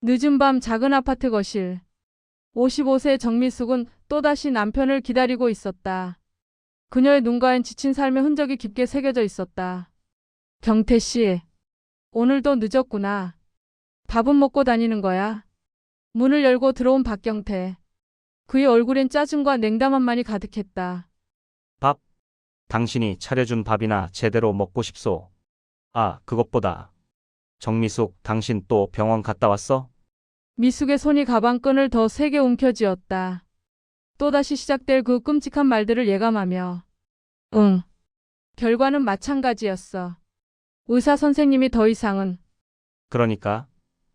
늦은 밤 작은 아파트 거실. 55세 정미숙은 또다시 남편을 기다리고 있었다. 그녀의 눈가엔 지친 삶의 흔적이 깊게 새겨져 있었다. 경태 씨, 오늘도 늦었구나. 밥은 먹고 다니는 거야? 문을 열고 들어온 박경태. 그의 얼굴엔 짜증과 냉담함만이 가득했다. 밥? 당신이 차려준 밥이나 제대로 먹고 싶소. 아, 그것보다. 정미숙, 당신 또 병원 갔다 왔어? 미숙의 손이 가방끈을 더 세게 움켜쥐었다. 또다시 시작될 그 끔찍한 말들을 예감하며. 응. 결과는 마찬가지였어. 의사 선생님이 더 이상은. 그러니까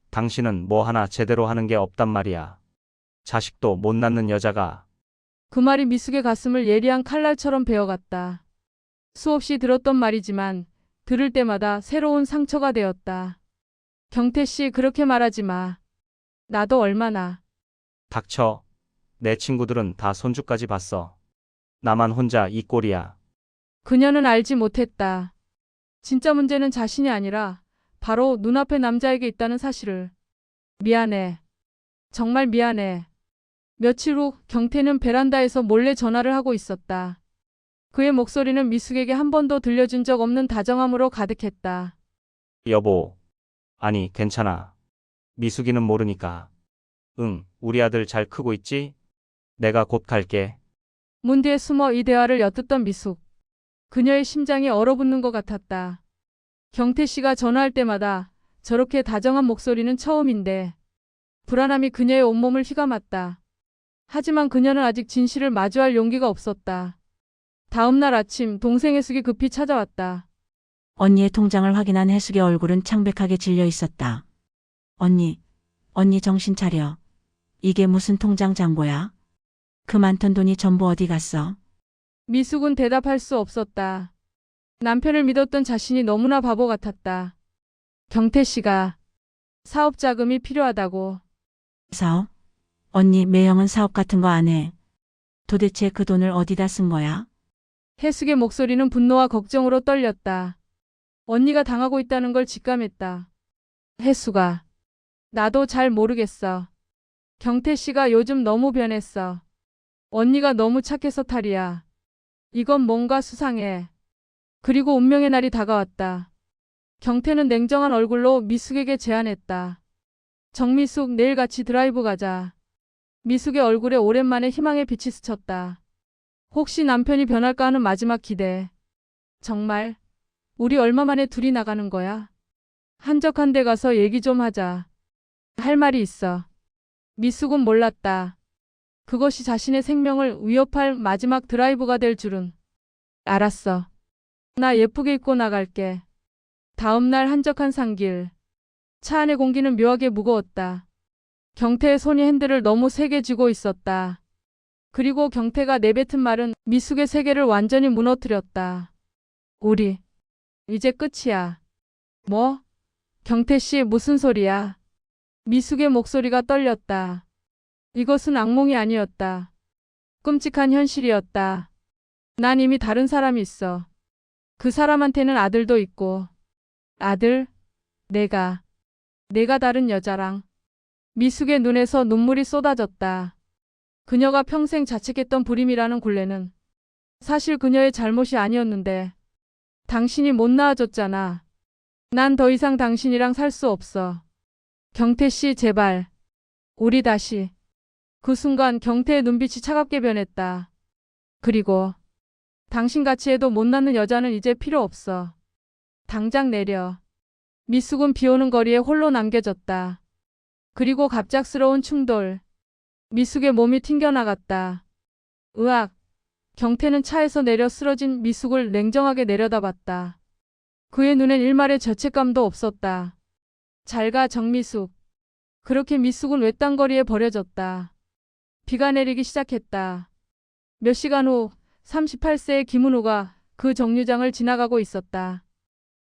당신은 뭐 하나 제대로 하는 게 없단 말이야. 자식도 못 낳는 여자가. 그 말이 미숙의 가슴을 예리한 칼날처럼 베어갔다. 수없이 들었던 말이지만 들을 때마다 새로운 상처가 되었다. 경태 씨, 그렇게 말하지 마. 나도 얼마나. 닥쳐. 내 친구들은 다 손주까지 봤어. 나만 혼자 이 꼴이야. 그녀는 알지 못했다. 진짜 문제는 자신이 아니라 바로 눈앞에 남자에게 있다는 사실을. 미안해. 정말 미안해. 며칠 후 경태는 베란다에서 몰래 전화를 하고 있었다. 그의 목소리는 미숙에게 한 번도 들려준 적 없는 다정함으로 가득했다. 여보. 아니, 괜찮아. 미숙이는 모르니까. 응, 우리 아들 잘 크고 있지? 내가 곧 갈게. 문 뒤에 숨어 이 대화를 엿듣던 미숙. 그녀의 심장이 얼어붙는 것 같았다. 경태 씨가 전화할 때마다 저렇게 다정한 목소리는 처음인데 불안함이 그녀의 온몸을 휘감았다. 하지만 그녀는 아직 진실을 마주할 용기가 없었다. 다음 날 아침 동생 혜숙이 급히 찾아왔다. 언니의 통장을 확인한 혜숙의 얼굴은 창백하게 질려 있었다. 언니 정신 차려. 이게 무슨 통장 잔고야? 그 많던 돈이 전부 어디 갔어? 미숙은 대답할 수 없었다. 남편을 믿었던 자신이 너무나 바보 같았다. 경태 씨가 사업 자금이 필요하다고. 사업? 언니 매형은 사업 같은 거 안 해. 도대체 그 돈을 어디다 쓴 거야? 혜숙의 목소리는 분노와 걱정으로 떨렸다. 언니가 당하고 있다는 걸 직감했다. 혜숙아, 나도 잘 모르겠어. 경태 씨가 요즘 너무 변했어. 언니가 너무 착해서 탈이야. 이건 뭔가 수상해. 그리고 운명의 날이 다가왔다. 경태는 냉정한 얼굴로 미숙에게 제안했다. 정미숙, 내일 같이 드라이브 가자. 미숙의 얼굴에 오랜만에 희망의 빛이 스쳤다. 혹시 남편이 변할까 하는 마지막 기대. 정말? 우리 얼마 만에 둘이 나가는 거야? 한적한 데 가서 얘기 좀 하자. 할 말이 있어. 미숙은 몰랐다. 그것이 자신의 생명을 위협할 마지막 드라이브가 될 줄은. 알았어. 나 예쁘게 입고 나갈게. 다음 날 한적한 산길. 차 안의 공기는 묘하게 무거웠다. 경태의 손이 핸들을 너무 세게 쥐고 있었다. 그리고 경태가 내뱉은 말은 미숙의 세계를 완전히 무너뜨렸다. 우리 이제 끝이야. 뭐? 경태 씨, 무슨 소리야? 미숙의 목소리가 떨렸다. 이것은 악몽이 아니었다. 끔찍한 현실이었다. 난 이미 다른 사람이 있어. 그 사람한테는 아들도 있고. 아들? 내가 다른 여자랑. 미숙의 눈에서 눈물이 쏟아졌다. 그녀가 평생 자책했던 불임이라는 굴레는 사실 그녀의 잘못이 아니었는데. 당신이 못 낳아줬잖아. 난 더 이상 당신이랑 살 수 없어. 경태 씨, 제발. 우리 다시. 그 순간 경태의 눈빛이 차갑게 변했다. 그리고 당신같이 해도 못 낳는 여자는 이제 필요 없어. 당장 내려. 미숙은 비오는 거리에 홀로 남겨졌다. 그리고 갑작스러운 충돌. 미숙의 몸이 튕겨나갔다. 으악. 경태는 차에서 내려 쓰러진 미숙을 냉정하게 내려다봤다. 그의 눈엔 일말의 죄책감도 없었다. 잘 가, 정미숙. 그렇게 미숙은 외딴 거리에 버려졌다. 비가 내리기 시작했다. 몇 시간 후 38세의 김은우가 그 정류장을 지나가고 있었다.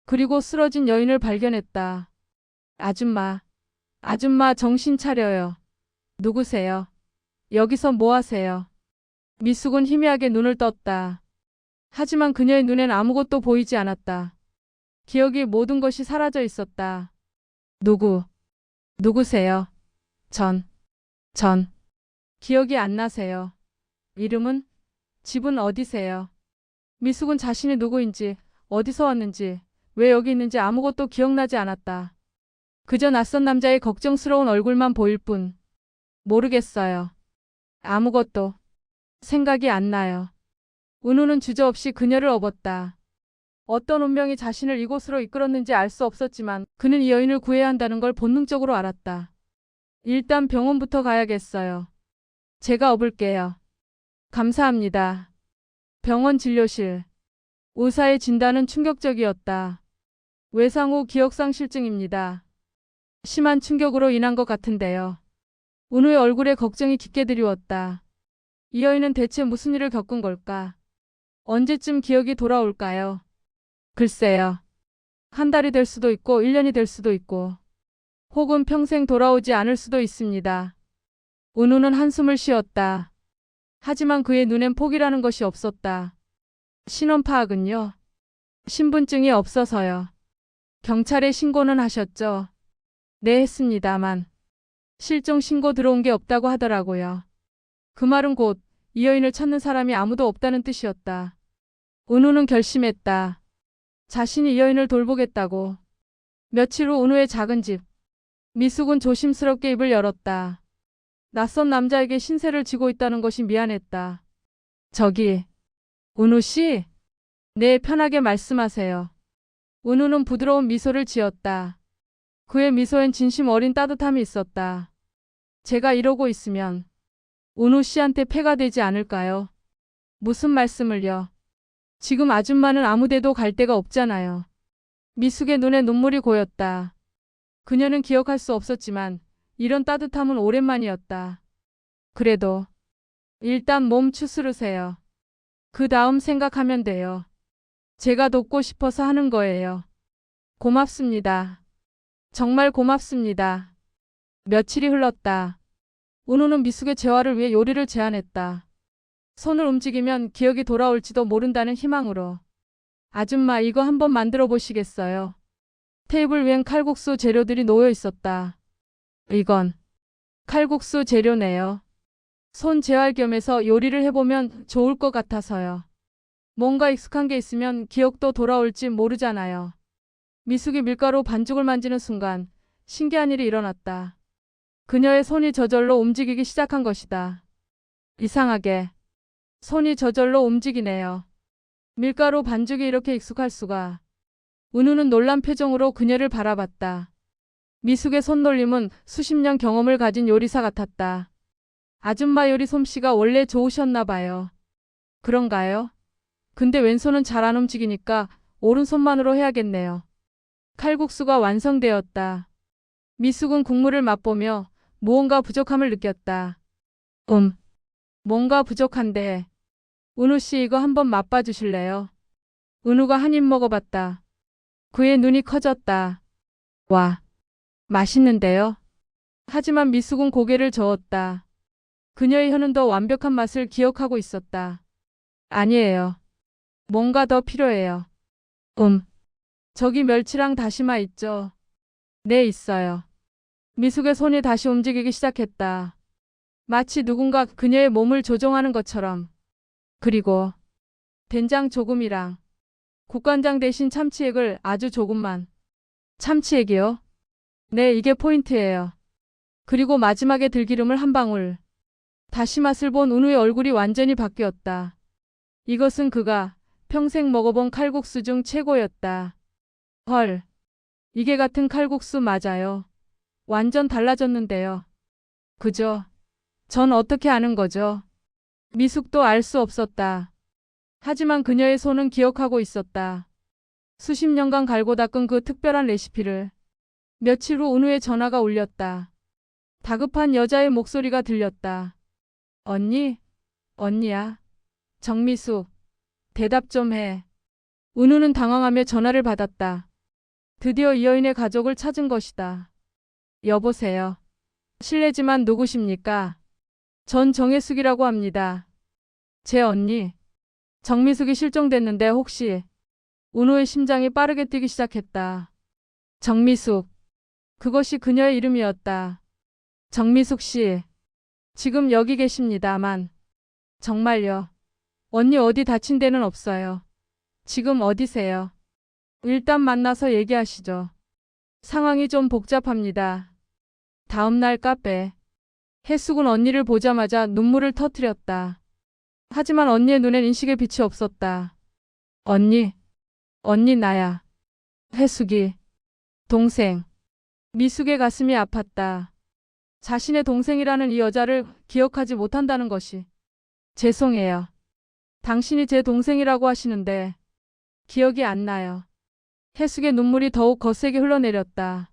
그리고 쓰러진 여인을 발견했다. 아줌마, 정신 차려요. 누구세요? 여기서 뭐 하세요? 미숙은 희미하게 눈을 떴다. 하지만 그녀의 눈엔 아무것도 보이지 않았다. 기억이 모든 것이 사라져 있었다. 누구? 누구세요? 전. 기억이 안 나세요. 이름은? 집은 어디세요? 미숙은 자신이 누구인지, 어디서 왔는지, 왜 여기 있는지 아무것도 기억나지 않았다. 그저 낯선 남자의 걱정스러운 얼굴만 보일 뿐. 모르겠어요. 아무것도 생각이 안 나요. 은우는 주저없이 그녀를 업었다. 어떤 운명이 자신을 이곳으로 이끌었는지 알 수 없었지만 그는 이 여인을 구해야 한다는 걸 본능적으로 알았다. 일단 병원부터 가야겠어요. 제가 업을게요. 감사합니다. 병원 진료실. 의사의 진단은 충격적이었다. 외상 후 기억상실증입니다. 심한 충격으로 인한 것 같은데요. 은우의 얼굴에 걱정이 깊게 드리웠다. 이 여인은 대체 무슨 일을 겪은 걸까? 언제쯤 기억이 돌아올까요? 글쎄요. 한 달이 될 수도 있고 1년이 될 수도 있고 혹은 평생 돌아오지 않을 수도 있습니다. 은우는 한숨을 쉬었다. 하지만 그의 눈엔 포기라는 것이 없었다. 신원 파악은요? 신분증이 없어서요. 경찰에 신고는 하셨죠? 네, 했습니다만 실종 신고 들어온 게 없다고 하더라고요. 그 말은 곧 이 여인을 찾는 사람이 아무도 없다는 뜻이었다. 은우는 결심했다. 자신이 이 여인을 돌보겠다고. 며칠 후 은우의 작은 집. 미숙은 조심스럽게 입을 열었다. 낯선 남자에게 신세를 지고 있다는 것이 미안했다. 저기, 은우 씨? 네, 편하게 말씀하세요. 은우는 부드러운 미소를 지었다. 그의 미소엔 진심 어린 따뜻함이 있었다. 제가 이러고 있으면 은우 씨한테 폐가 되지 않을까요? 무슨 말씀을요? 지금 아줌마는 아무 데도 갈 데가 없잖아요. 미숙의 눈에 눈물이 고였다. 그녀는 기억할 수 없었지만 이런 따뜻함은 오랜만이었다. 그래도 일단 몸 추스르세요. 그 다음 생각하면 돼요. 제가 돕고 싶어서 하는 거예요. 고맙습니다. 정말 고맙습니다. 며칠이 흘렀다. 은우는 미숙의 재활을 위해 요리를 제안했다. 손을 움직이면 기억이 돌아올지도 모른다는 희망으로. 아줌마, 이거 한번 만들어 보시겠어요? 테이블 위엔 칼국수 재료들이 놓여 있었다. 이건 칼국수 재료네요. 손 재활 겸해서 요리를 해보면 좋을 것 같아서요. 뭔가 익숙한 게 있으면 기억도 돌아올지 모르잖아요. 미숙이 밀가루 반죽을 만지는 순간 신기한 일이 일어났다. 그녀의 손이 저절로 움직이기 시작한 것이다. 이상하게 손이 저절로 움직이네요. 밀가루 반죽이 이렇게 익숙할 수가. 은우는 놀란 표정으로 그녀를 바라봤다. 미숙의 손놀림은 수십 년 경험을 가진 요리사 같았다. 아줌마 요리 솜씨가 원래 좋으셨나 봐요. 그런가요? 근데 왼손은 잘 안 움직이니까 오른손만으로 해야겠네요. 칼국수가 완성되었다. 미숙은 국물을 맛보며 무언가 부족함을 느꼈다. 뭔가 부족한데. 은우 씨, 이거 한번 맛봐 주실래요? 은우가 한 입 먹어봤다. 그의 눈이 커졌다. 와, 맛있는데요? 하지만 미숙은 고개를 저었다. 그녀의 혀는 더 완벽한 맛을 기억하고 있었다. 아니에요. 뭔가 더 필요해요. 저기 멸치랑 다시마 있죠? 네, 있어요. 미숙의 손이 다시 움직이기 시작했다. 마치 누군가 그녀의 몸을 조종하는 것처럼. 그리고 된장 조금이랑 국간장 대신 참치액을 아주 조금만. 참치액이요? 네, 이게 포인트예요. 그리고 마지막에 들기름을 한 방울. 다시 맛을 본 은우의 얼굴이 완전히 바뀌었다. 이것은 그가 평생 먹어본 칼국수 중 최고였다. 헐, 이게 같은 칼국수 맞아요. 완전 달라졌는데요. 그죠? 전 어떻게 아는 거죠? 미숙도 알 수 없었다. 하지만 그녀의 손은 기억하고 있었다. 수십 년간 갈고 닦은 그 특별한 레시피를. 며칠 후 은우의 전화가 울렸다. 다급한 여자의 목소리가 들렸다. 언니? 언니야. 정미숙. 대답 좀 해. 은우는 당황하며 전화를 받았다. 드디어 이 여인의 가족을 찾은 것이다. 여보세요. 실례지만 누구십니까? 전 정혜숙이라고 합니다. 제 언니. 정미숙이 실종됐는데 혹시. 은우의 심장이 빠르게 뛰기 시작했다. 정미숙. 그것이 그녀의 이름이었다. 정미숙 씨. 지금 여기 계십니다만. 정말요. 언니 어디 다친 데는 없어요. 지금 어디세요? 일단 만나서 얘기하시죠. 상황이 좀 복잡합니다. 다음날 카페. 혜숙은 언니를 보자마자 눈물을 터뜨렸다. 하지만 언니의 눈엔 인식의 빛이 없었다. 언니 나야. 혜숙이. 동생. 미숙의 가슴이 아팠다. 자신의 동생이라는 이 여자를 기억하지 못한다는 것이. 죄송해요. 당신이 제 동생이라고 하시는데 기억이 안 나요. 혜숙의 눈물이 더욱 거세게 흘러내렸다.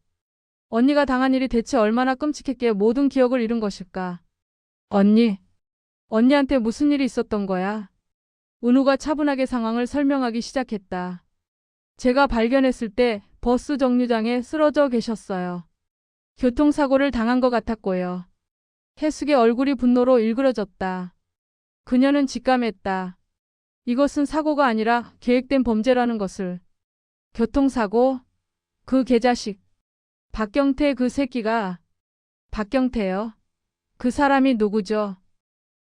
언니가 당한 일이 대체 얼마나 끔찍했기에 모든 기억을 잃은 것일까? 언니한테 무슨 일이 있었던 거야? 은우가 차분하게 상황을 설명하기 시작했다. 제가 발견했을 때 버스 정류장에 쓰러져 계셨어요. 교통사고를 당한 것 같았고요. 혜숙의 얼굴이 분노로 일그러졌다. 그녀는 직감했다. 이것은 사고가 아니라 계획된 범죄라는 것을. 교통사고? 그 개자식. 박경태 그 새끼가. 박경태요? 그 사람이 누구죠?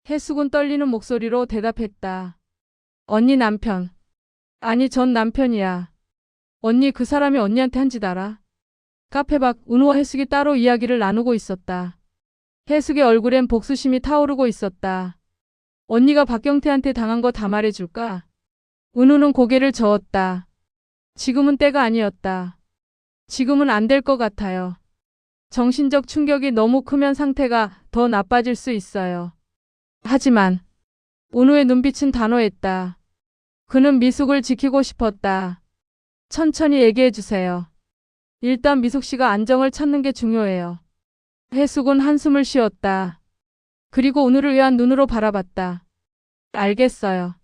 혜숙은 떨리는 목소리로 대답했다. 언니 남편. 아니 전 남편이야. 언니 그 사람이 언니한테 한 짓 알아? 카페 밖 은우와 혜숙이 따로 이야기를 나누고 있었다. 혜숙의 얼굴엔 복수심이 타오르고 있었다. 언니가 박경태한테 당한 거 다 말해줄까? 은우는 고개를 저었다. 지금은 때가 아니었다. 지금은 안 될 것 같아요. 정신적 충격이 너무 크면 상태가 더 나빠질 수 있어요. 하지만 은우의 눈빛은 단호했다. 그는 미숙을 지키고 싶었다. 천천히 얘기해 주세요. 일단 미숙 씨가 안정을 찾는 게 중요해요. 혜숙은 한숨을 쉬었다. 그리고 은우를 위한 눈으로 바라봤다. 알겠어요.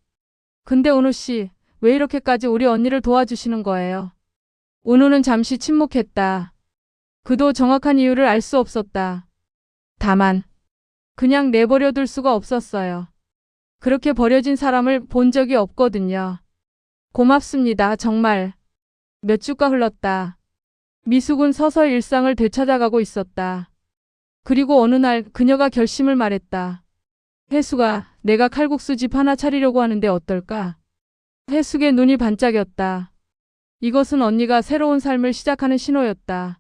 근데 은우 씨, 왜 이렇게까지 우리 언니를 도와주시는 거예요? 은우는 잠시 침묵했다. 그도 정확한 이유를 알 수 없었다. 다만 그냥 내버려 둘 수가 없었어요. 그렇게 버려진 사람을 본 적이 없거든요. 고맙습니다. 정말. 몇 주가 흘렀다. 미숙은 서서히 일상을 되찾아가고 있었다. 그리고 어느 날 그녀가 결심을 말했다. 혜숙아, 내가 칼국수 집 하나 차리려고 하는데 어떨까? 혜숙의 눈이 반짝였다. 이것은 언니가 새로운 삶을 시작하는 신호였다.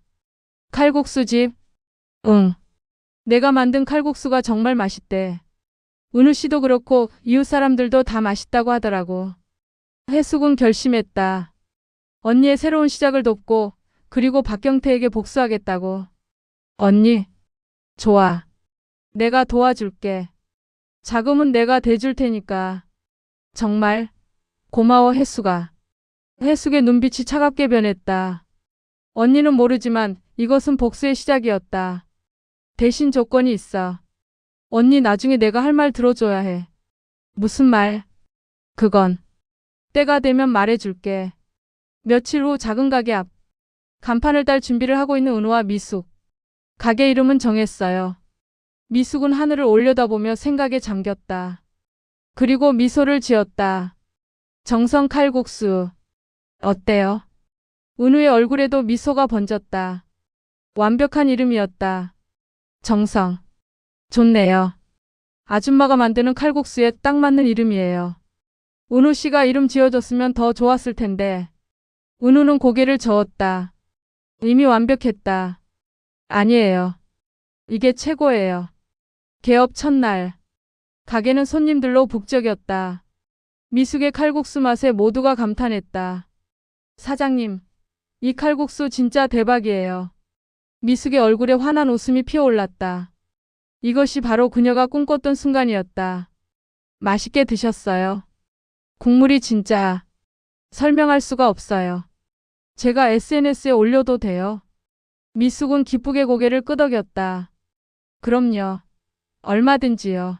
칼국수 집? 응. 내가 만든 칼국수가 정말 맛있대. 은우 씨도 그렇고 이웃 사람들도 다 맛있다고 하더라고. 혜숙은 결심했다. 언니의 새로운 시작을 돕고 그리고 박경태에게 복수하겠다고. 언니, 좋아. 내가 도와줄게. 자금은 내가 대줄 테니까. 정말 고마워 혜숙아. 혜숙의 눈빛이 차갑게 변했다. 언니는 모르지만 이것은 복수의 시작이었다. 대신 조건이 있어. 언니 나중에 내가 할 말 들어줘야 해. 무슨 말? 그건 때가 되면 말해줄게. 며칠 후 작은 가게 앞. 간판을 딸 준비를 하고 있는 은우와 미숙. 가게 이름은 정했어요. 미숙은 하늘을 올려다보며 생각에 잠겼다. 그리고 미소를 지었다. 정성 칼국수. 어때요? 은우의 얼굴에도 미소가 번졌다. 완벽한 이름이었다. 정성. 좋네요. 아줌마가 만드는 칼국수에 딱 맞는 이름이에요. 은우 씨가 이름 지어줬으면 더 좋았을 텐데. 은우는 고개를 저었다. 이미 완벽했다. 아니에요. 이게 최고예요. 개업 첫날. 가게는 손님들로 북적였다. 미숙의 칼국수 맛에 모두가 감탄했다. 사장님, 이 칼국수 진짜 대박이에요. 미숙의 얼굴에 환한 웃음이 피어올랐다. 이것이 바로 그녀가 꿈꿨던 순간이었다. 맛있게 드셨어요. 국물이 진짜 설명할 수가 없어요. 제가 SNS에 올려도 돼요? 미숙은 기쁘게 고개를 끄덕였다. 그럼요. 얼마든지요.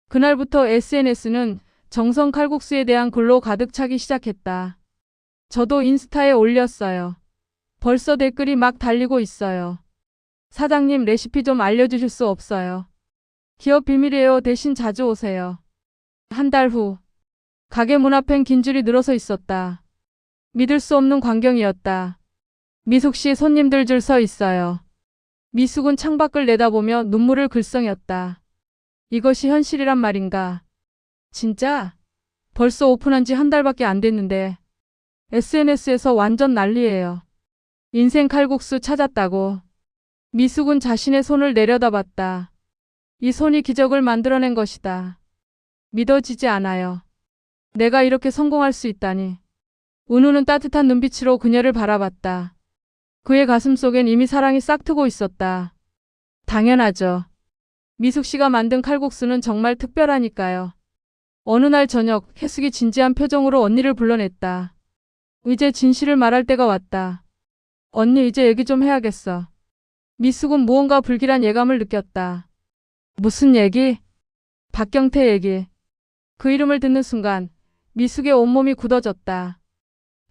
그날부터 SNS는 정성 칼국수에 대한 글로 가득 차기 시작했다. 저도 인스타에 올렸어요. 벌써 댓글이 막 달리고 있어요. 사장님 레시피 좀 알려주실 수 없어요? 기업 비밀이에요. 대신 자주 오세요. 한 달 후. 가게 문 앞엔 긴 줄이 늘어서 있었다. 믿을 수 없는 광경이었다. 미숙 씨 손님들 줄 서 있어요. 미숙은 창밖을 내다보며 눈물을 글썽였다. 이것이 현실이란 말인가? 진짜? 벌써 오픈한 지 한 달밖에 안 됐는데 SNS에서 완전 난리예요. 인생 칼국수 찾았다고. 미숙은 자신의 손을 내려다봤다. 이 손이 기적을 만들어낸 것이다. 믿어지지 않아요. 내가 이렇게 성공할 수 있다니. 은우는 따뜻한 눈빛으로 그녀를 바라봤다. 그의 가슴 속엔 이미 사랑이 싹트고 있었다. 당연하죠. 미숙 씨가 만든 칼국수는 정말 특별하니까요. 어느 날 저녁 혜숙이 진지한 표정으로 언니를 불러냈다. 이제 진실을 말할 때가 왔다. 언니 이제 얘기 좀 해야겠어. 미숙은 무언가 불길한 예감을 느꼈다. 무슨 얘기? 박경태 얘기. 그 이름을 듣는 순간 미숙의 온몸이 굳어졌다.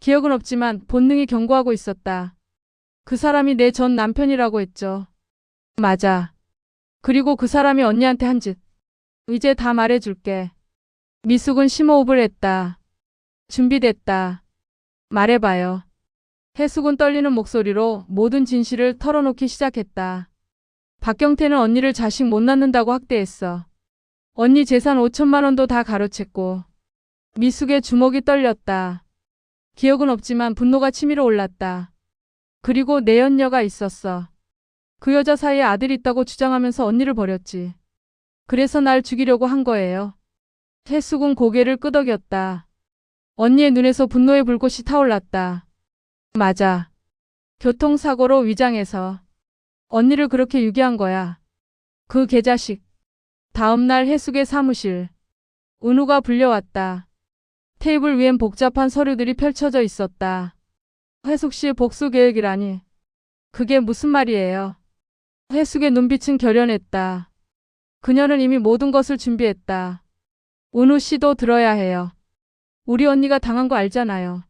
기억은 없지만 본능이 경고하고 있었다. 그 사람이 내 전 남편이라고 했죠. 맞아. 그리고 그 사람이 언니한테 한 짓. 이제 다 말해줄게. 미숙은 심호흡을 했다. 준비됐다. 말해봐요. 혜숙은 떨리는 목소리로 모든 진실을 털어놓기 시작했다. 박경태는 언니를 자식 못 낳는다고 학대했어. 언니 재산 5천만 원도 다 가로챘고. 미숙의 주먹이 떨렸다. 기억은 없지만 분노가 치밀어 올랐다. 그리고 내연녀가 있었어. 그 여자 사이에 아들이 있다고 주장하면서 언니를 버렸지. 그래서 날 죽이려고 한 거예요. 혜숙은 고개를 끄덕였다. 언니의 눈에서 분노의 불꽃이 타올랐다. 맞아. 교통사고로 위장해서 언니를 그렇게 유기한 거야. 그 개자식. 다음 날 혜숙의 사무실. 은우가 불려왔다. 테이블 위엔 복잡한 서류들이 펼쳐져 있었다. 혜숙 씨 복수 계획이라니. 그게 무슨 말이에요? 혜숙의 눈빛은 결연했다. 그녀는 이미 모든 것을 준비했다. 은우 씨도 들어야 해요. 우리 언니가 당한 거 알잖아요.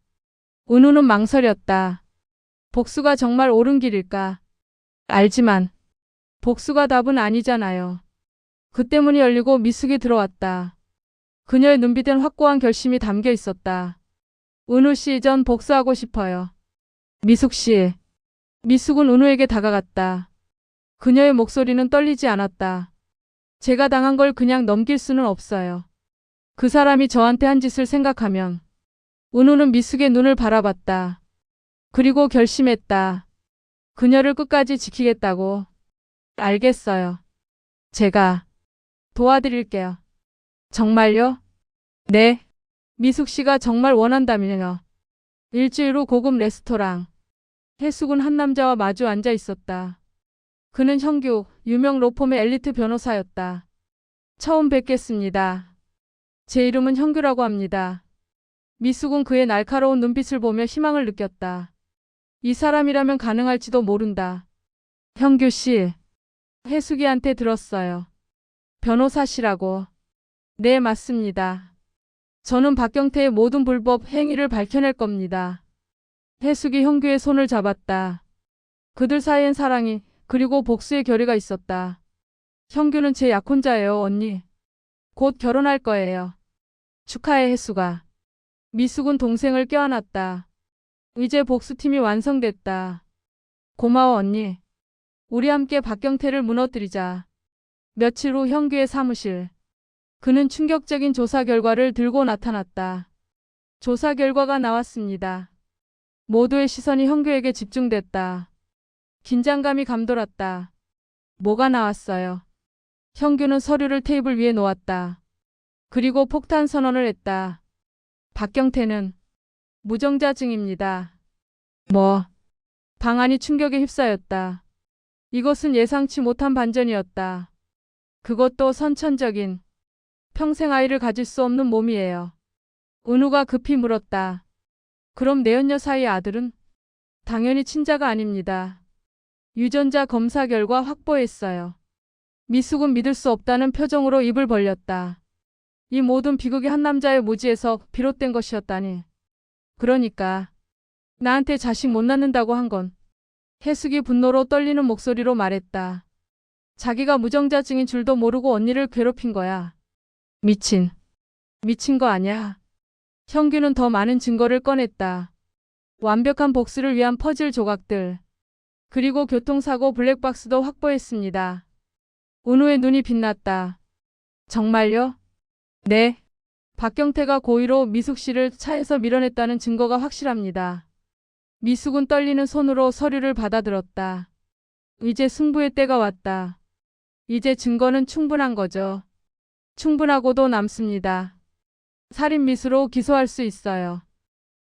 은우는 망설였다. 복수가 정말 옳은 길일까? 알지만 복수가 답은 아니잖아요. 그 때문이 열리고 미숙이 들어왔다. 그녀의 눈빛엔 확고한 결심이 담겨 있었다. 은우 씨, 전 복수하고 싶어요. 미숙 씨. 미숙은 은우에게 다가갔다. 그녀의 목소리는 떨리지 않았다. 제가 당한 걸 그냥 넘길 수는 없어요. 그 사람이 저한테 한 짓을 생각하면. 은우는 미숙의 눈을 바라봤다. 그리고 결심했다. 그녀를 끝까지 지키겠다고. 알겠어요. 제가 도와드릴게요. 정말요? 네. 미숙 씨가 정말 원한다면요. 일주일 후 고급 레스토랑. 혜숙은 한 남자와 마주 앉아 있었다. 그는 형규, 유명 로펌의 엘리트 변호사였다. 처음 뵙겠습니다. 제 이름은 형규라고 합니다. 미숙은 그의 날카로운 눈빛을 보며 희망을 느꼈다. 이 사람이라면 가능할지도 모른다. 형규 씨. 혜숙이한테 들었어요. 변호사시라고. 네, 맞습니다. 저는 박경태의 모든 불법 행위를 밝혀낼 겁니다. 혜숙이 형규의 손을 잡았다. 그들 사이엔 사랑이 그리고 복수의 결의가 있었다. 형규는 제 약혼자예요, 언니. 곧 결혼할 거예요. 축하해, 혜숙아. 미숙은 동생을 껴안았다. 이제 복수팀이 완성됐다. 고마워, 언니. 우리 함께 박경태를 무너뜨리자. 며칠 후 형규의 사무실. 그는 충격적인 조사 결과를 들고 나타났다. 조사 결과가 나왔습니다. 모두의 시선이 형규에게 집중됐다. 긴장감이 감돌았다. 뭐가 나왔어요? 형규는 서류를 테이블 위에 놓았다. 그리고 폭탄 선언을 했다. 박경태는 무정자증입니다. 뭐? 방안이 충격에 휩싸였다. 이것은 예상치 못한 반전이었다. 그것도 선천적인, 평생 아이를 가질 수 없는 몸이에요. 은우가 급히 물었다. 그럼 내연녀 사이의 아들은? 당연히 친자가 아닙니다. 유전자 검사 결과 확보했어요. 미숙은 믿을 수 없다는 표정으로 입을 벌렸다. 이 모든 비극이 한 남자의 무지에서 비롯된 것이었다니. 그러니까 나한테 자식 못 낳는다고 한 건. 혜숙이 분노로 떨리는 목소리로 말했다. 자기가 무정자증인 줄도 모르고 언니를 괴롭힌 거야. 미친 거 아냐. 형규는 더 많은 증거를 꺼냈다. 완벽한 복수를 위한 퍼즐 조각들, 그리고 교통사고 블랙박스도 확보했습니다. 은우의 눈이 빛났다. 정말요? 네. 박경태가 고의로 미숙 씨를 차에서 밀어냈다는 증거가 확실합니다. 미숙은 떨리는 손으로 서류를 받아들었다. 이제 승부의 때가 왔다. 이제 증거는 충분한 거죠. 충분하고도 남습니다. 살인 미수로 기소할 수 있어요.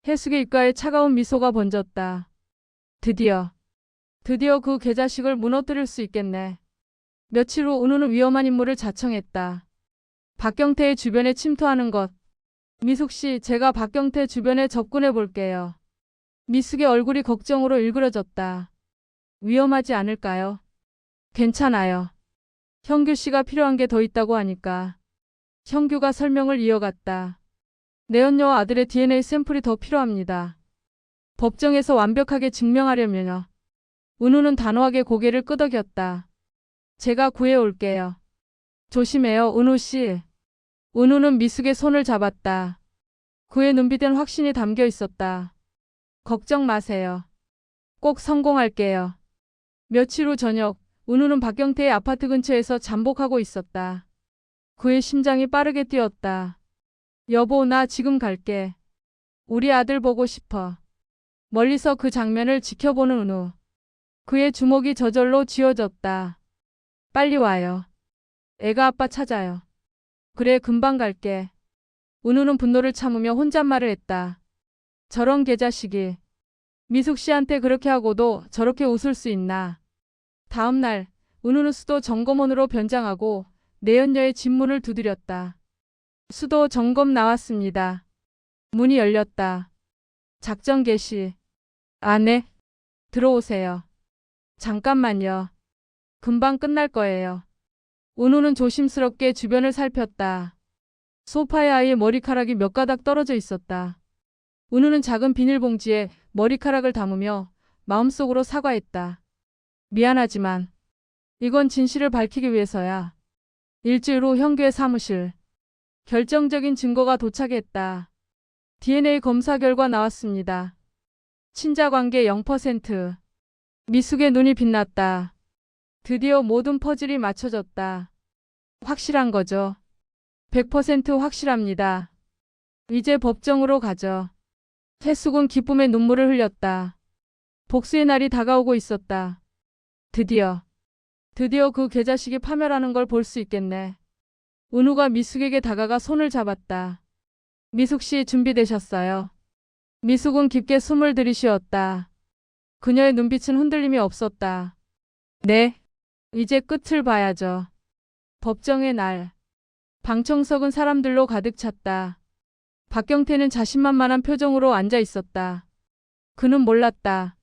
해숙의 입가에 차가운 미소가 번졌다. 드디어 그 개자식을 무너뜨릴 수 있겠네. 며칠 후 은우는 위험한 임무를 자청했다. 박경태의 주변에 침투하는 것. 미숙 씨, 제가 박경태 주변에 접근해 볼게요. 미숙의 얼굴이 걱정으로 일그러졌다. 위험하지 않을까요? 괜찮아요. 형규 씨가 필요한 게 더 있다고 하니까. 형규가 설명을 이어갔다. 내연녀와 아들의 DNA 샘플이 더 필요합니다. 법정에서 완벽하게 증명하려면요. 은우는 단호하게 고개를 끄덕였다. 제가 구해올게요. 조심해요, 은우 씨. 은우는 미숙의 손을 잡았다. 그의 눈빛엔 확신이 담겨 있었다. 걱정 마세요. 꼭 성공할게요. 며칠 후 저녁, 은우는 박경태의 아파트 근처에서 잠복하고 있었다. 그의 심장이 빠르게 뛰었다. 여보, 나 지금 갈게. 우리 아들 보고 싶어. 멀리서 그 장면을 지켜보는 은우. 그의 주먹이 저절로 쥐어졌다. 빨리 와요. 애가 아빠 찾아요. 그래, 금방 갈게. 은우는 분노를 참으며 혼잣말을 했다. 저런 개자식이. 미숙 씨한테 그렇게 하고도 저렇게 웃을 수 있나. 다음 날, 은우는 수도 점검원으로 변장하고 내연녀의 집문을 두드렸다. 수도 점검 나왔습니다. 문이 열렸다. 작전 개시. 네. 들어오세요. 잠깐만요. 금방 끝날 거예요. 은우는 조심스럽게 주변을 살폈다. 소파에 아이의 머리카락이 몇 가닥 떨어져 있었다. 은우는 작은 비닐봉지에 머리카락을 담으며 마음속으로 사과했다. 미안하지만 이건 진실을 밝히기 위해서야. 일주일 후 형규의 사무실. 결정적인 증거가 도착했다. DNA 검사 결과 나왔습니다. 친자관계 0%. 미숙의 눈이 빛났다. 드디어 모든 퍼즐이 맞춰졌다. 확실한 거죠. 100% 확실합니다. 이제 법정으로 가죠. 해숙은 기쁨의 눈물을 흘렸다. 복수의 날이 다가오고 있었다. 드디어 그 개자식이 파멸하는 걸 볼 수 있겠네. 은우가 미숙에게 다가가 손을 잡았다. 미숙 씨, 준비되셨어요? 미숙은 깊게 숨을 들이쉬었다. 그녀의 눈빛은 흔들림이 없었다. 네, 이제 끝을 봐야죠. 법정의 날. 방청석은 사람들로 가득 찼다. 박경태는 자신만만한 표정으로 앉아 있었다. 그는 몰랐다.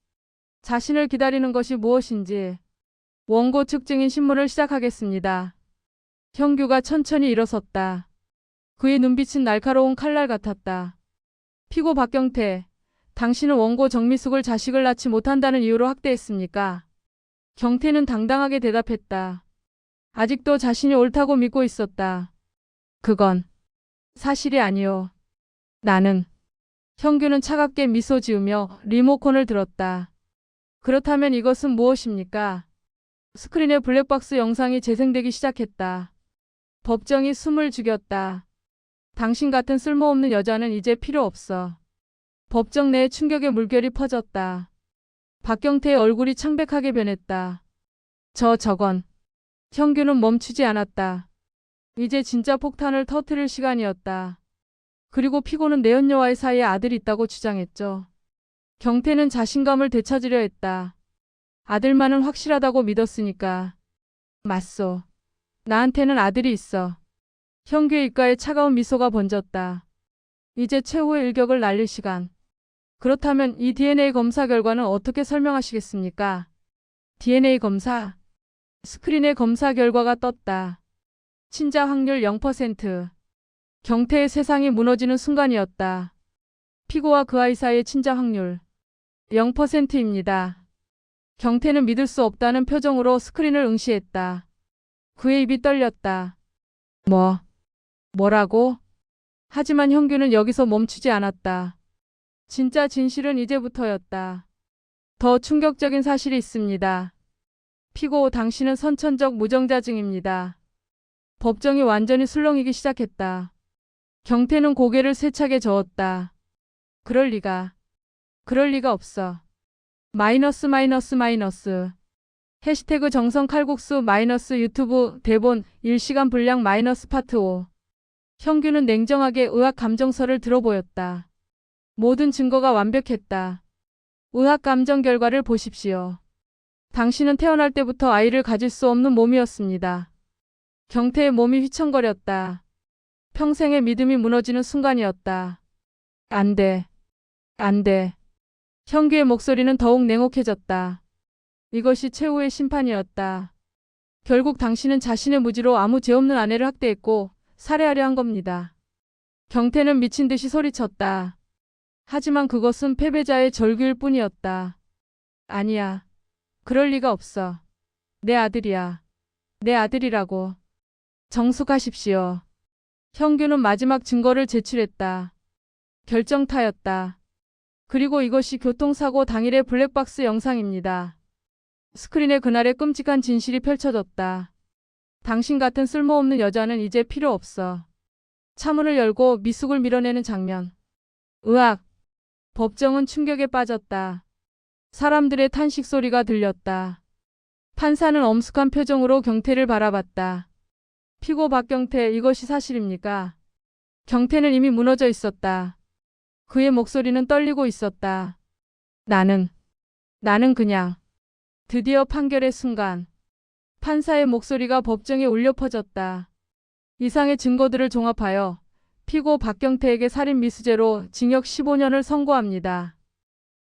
자신을 기다리는 것이 무엇인지. 원고 측 증인 신문을 시작하겠습니다. 형규가 천천히 일어섰다. 그의 눈빛은 날카로운 칼날 같았다. 피고 박경태, 당신은 원고 정미숙을 자식을 낳지 못한다는 이유로 학대했습니까? 경태는 당당하게 대답했다. 아직도 자신이 옳다고 믿고 있었다. 그건 사실이 아니오. 나는. 형규는 차갑게 미소 지으며 리모컨을 들었다. 그렇다면 이것은 무엇입니까? 스크린에 블랙박스 영상이 재생되기 시작했다. 법정이 숨을 죽였다. 당신 같은 쓸모없는 여자는 이제 필요 없어. 법정 내에 충격의 물결이 퍼졌다. 박경태의 얼굴이 창백하게 변했다. 저건. 형규는 멈추지 않았다. 이제 진짜 폭탄을 터뜨릴 시간이었다. 그리고 피고는 내연녀와의 사이에 아들이 있다고 주장했죠. 경태는 자신감을 되찾으려 했다. 아들만은 확실하다고 믿었으니까. 맞소. 나한테는 아들이 있어. 형규의 입가에 차가운 미소가 번졌다. 이제 최후의 일격을 날릴 시간. 그렇다면 이 DNA 검사 결과는 어떻게 설명하시겠습니까? DNA 검사? 스크린의 검사 결과가 떴다. 친자 확률 0%. 경태의 세상이 무너지는 순간이었다. 피고와 그 아이 사이의 친자 확률 0%입니다. 경태는 믿을 수 없다는 표정으로 스크린을 응시했다. 그의 입이 떨렸다. 뭐라고? 하지만 형규는 여기서 멈추지 않았다. 진짜 진실은 이제부터였다. 더 충격적인 사실이 있습니다. 피고 당신은 선천적 무정자증입니다. 법정이 완전히 술렁이기 시작했다. 경태는 고개를 세차게 저었다. 그럴 리가. 그럴 리가 없어. 마이너스 마이너스 마이너스. 해시태그 정성 칼국수 마이너스 유튜브 대본 1시간 분량 마이너스 파트 5. 형규는 냉정하게 의학 감정서를 들어보였다. 모든 증거가 완벽했다. 의학 감정 결과를 보십시오. 당신은 태어날 때부터 아이를 가질 수 없는 몸이었습니다. 경태의 몸이 휘청거렸다. 평생의 믿음이 무너지는 순간이었다. 안 돼. 안 돼. 형규의 목소리는 더욱 냉혹해졌다. 이것이 최후의 심판이었다. 결국 당신은 자신의 무지로 아무 죄 없는 아내를 학대했고 살해하려 한 겁니다. 경태는 미친 듯이 소리쳤다. 하지만 그것은 패배자의 절규일 뿐이었다. 아니야. 그럴 리가 없어. 내 아들이야. 내 아들이라고. 정숙하십시오. 형규는 마지막 증거를 제출했다. 결정타였다. 그리고 이것이 교통사고 당일의 블랙박스 영상입니다. 스크린에 그날의 끔찍한 진실이 펼쳐졌다. 당신 같은 쓸모없는 여자는 이제 필요 없어. 차문을 열고 미숙을 밀어내는 장면. 으악. 법정은 충격에 빠졌다. 사람들의 탄식 소리가 들렸다. 판사는 엄숙한 표정으로 경태를 바라봤다. 피고 박경태, 이것이 사실입니까? 경태는 이미 무너져 있었다. 그의 목소리는 떨리고 있었다. 나는 그냥. 드디어 판결의 순간. 판사의 목소리가 법정에 울려 퍼졌다. 이상의 증거들을 종합하여 피고 박경태에게 살인 미수죄로 징역 15년을 선고합니다.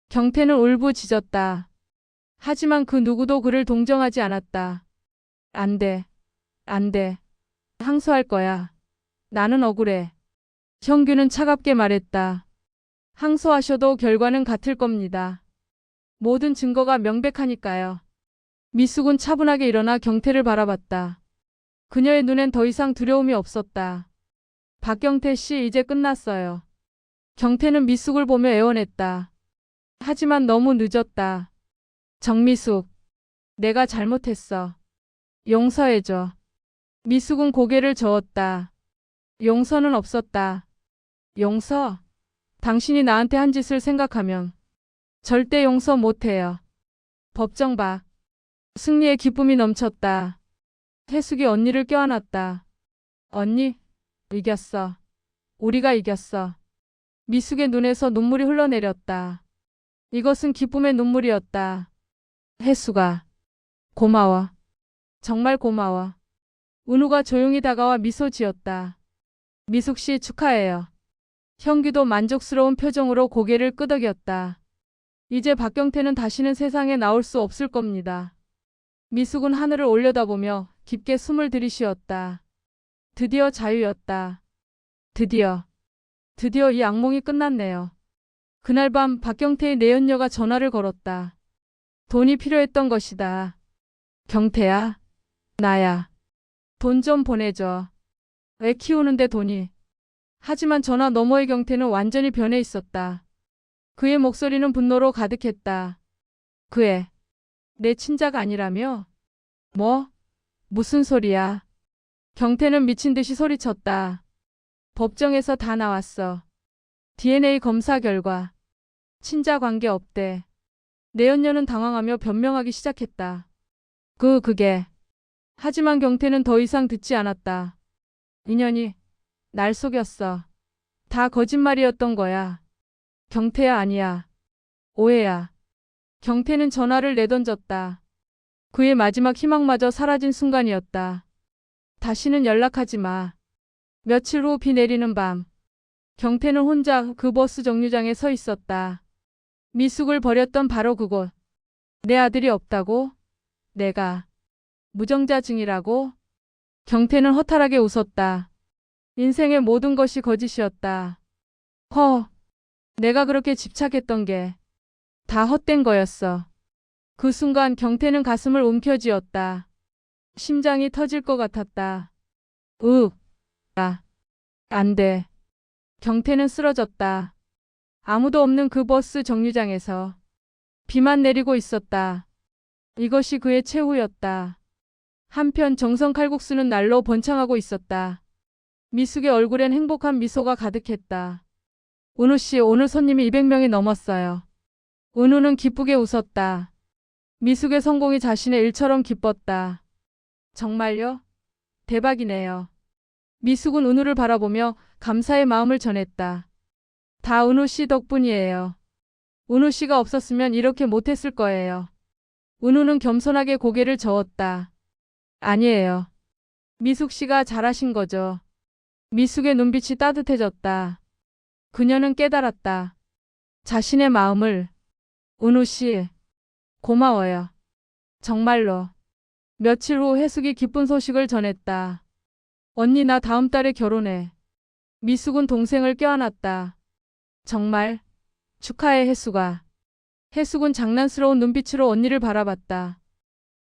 경태는 울부짖었다. 하지만 그 누구도 그를 동정하지 않았다. 안 돼. 안 돼. 항소할 거야. 나는 억울해. 형규는 차갑게 말했다. 항소하셔도 결과는 같을 겁니다. 모든 증거가 명백하니까요. 미숙은 차분하게 일어나 경태를 바라봤다. 그녀의 눈엔 더 이상 두려움이 없었다. 박경태 씨, 이제 끝났어요. 경태는 미숙을 보며 애원했다. 하지만 너무 늦었다. 정미숙, 내가 잘못했어. 용서해줘. 미숙은 고개를 저었다. 용서는 없었다. 용서? 당신이 나한테 한 짓을 생각하면 절대 용서 못해요. 법정 밖. 승리의 기쁨이 넘쳤다. 해숙이 언니를 껴안았다. 언니, 이겼어. 우리가 이겼어. 미숙의 눈에서 눈물이 흘러내렸다. 이것은 기쁨의 눈물이었다. 해숙아, 고마워. 정말 고마워. 은우가 조용히 다가와 미소 지었다. 미숙 씨 축하해요. 형규도 만족스러운 표정으로 고개를 끄덕였다. 이제 박경태는 다시는 세상에 나올 수 없을 겁니다. 미숙은 하늘을 올려다보며 깊게 숨을 들이쉬었다. 드디어 자유였다. 드디어 이 악몽이 끝났네요. 그날 밤 박경태의 내연녀가 전화를 걸었다. 돈이 필요했던 것이다. 경태야, 나야. 돈 좀 보내줘. 애 키우는데 돈이. 하지만 전화 너머의 경태는 완전히 변해 있었다. 그의 목소리는 분노로 가득했다. 그 애, 내 친자가 아니라며? 뭐? 무슨 소리야? 경태는 미친 듯이 소리쳤다. 법정에서 다 나왔어. DNA 검사 결과. 친자 관계 없대. 내연녀는 당황하며 변명하기 시작했다. 그게. 하지만 경태는 더 이상 듣지 않았다. 인연이 날 속였어. 다 거짓말이었던 거야. 경태야, 아니야. 오해야. 경태는 전화를 내던졌다. 그의 마지막 희망마저 사라진 순간이었다. 다시는 연락하지 마. 며칠 후 비 내리는 밤. 경태는 혼자 그 버스 정류장에 서 있었다. 미숙을 버렸던 바로 그곳. 내 아들이 없다고? 내가 무정자증이라고? 경태는 허탈하게 웃었다. 인생의 모든 것이 거짓이었다. 내가 그렇게 집착했던 게 다 헛된 거였어. 그 순간 경태는 가슴을 움켜쥐었다. 심장이 터질 것 같았다. 안 돼. 경태는 쓰러졌다. 아무도 없는 그 버스 정류장에서 비만 내리고 있었다. 이것이 그의 최후였다. 한편 정성 칼국수는 날로 번창하고 있었다. 미숙의 얼굴엔 행복한 미소가 가득했다. 은우 씨, 오늘 손님이 200명이 넘었어요. 은우는 기쁘게 웃었다. 미숙의 성공이 자신의 일처럼 기뻤다. 정말요? 대박이네요. 미숙은 은우를 바라보며 감사의 마음을 전했다. 다 은우 씨 덕분이에요. 은우 씨가 없었으면 이렇게 못했을 거예요. 은우는 겸손하게 고개를 저었다. 아니에요. 미숙 씨가 잘하신 거죠. 미숙의 눈빛이 따뜻해졌다. 그녀는 깨달았다. 자신의 마음을. 은우 씨, 고마워요. 정말로. 며칠 후 해숙이 기쁜 소식을 전했다. 언니, 나 다음 달에 결혼해. 미숙은 동생을 껴안았다. 정말? 축하해, 해숙아. 해숙은 장난스러운 눈빛으로 언니를 바라봤다.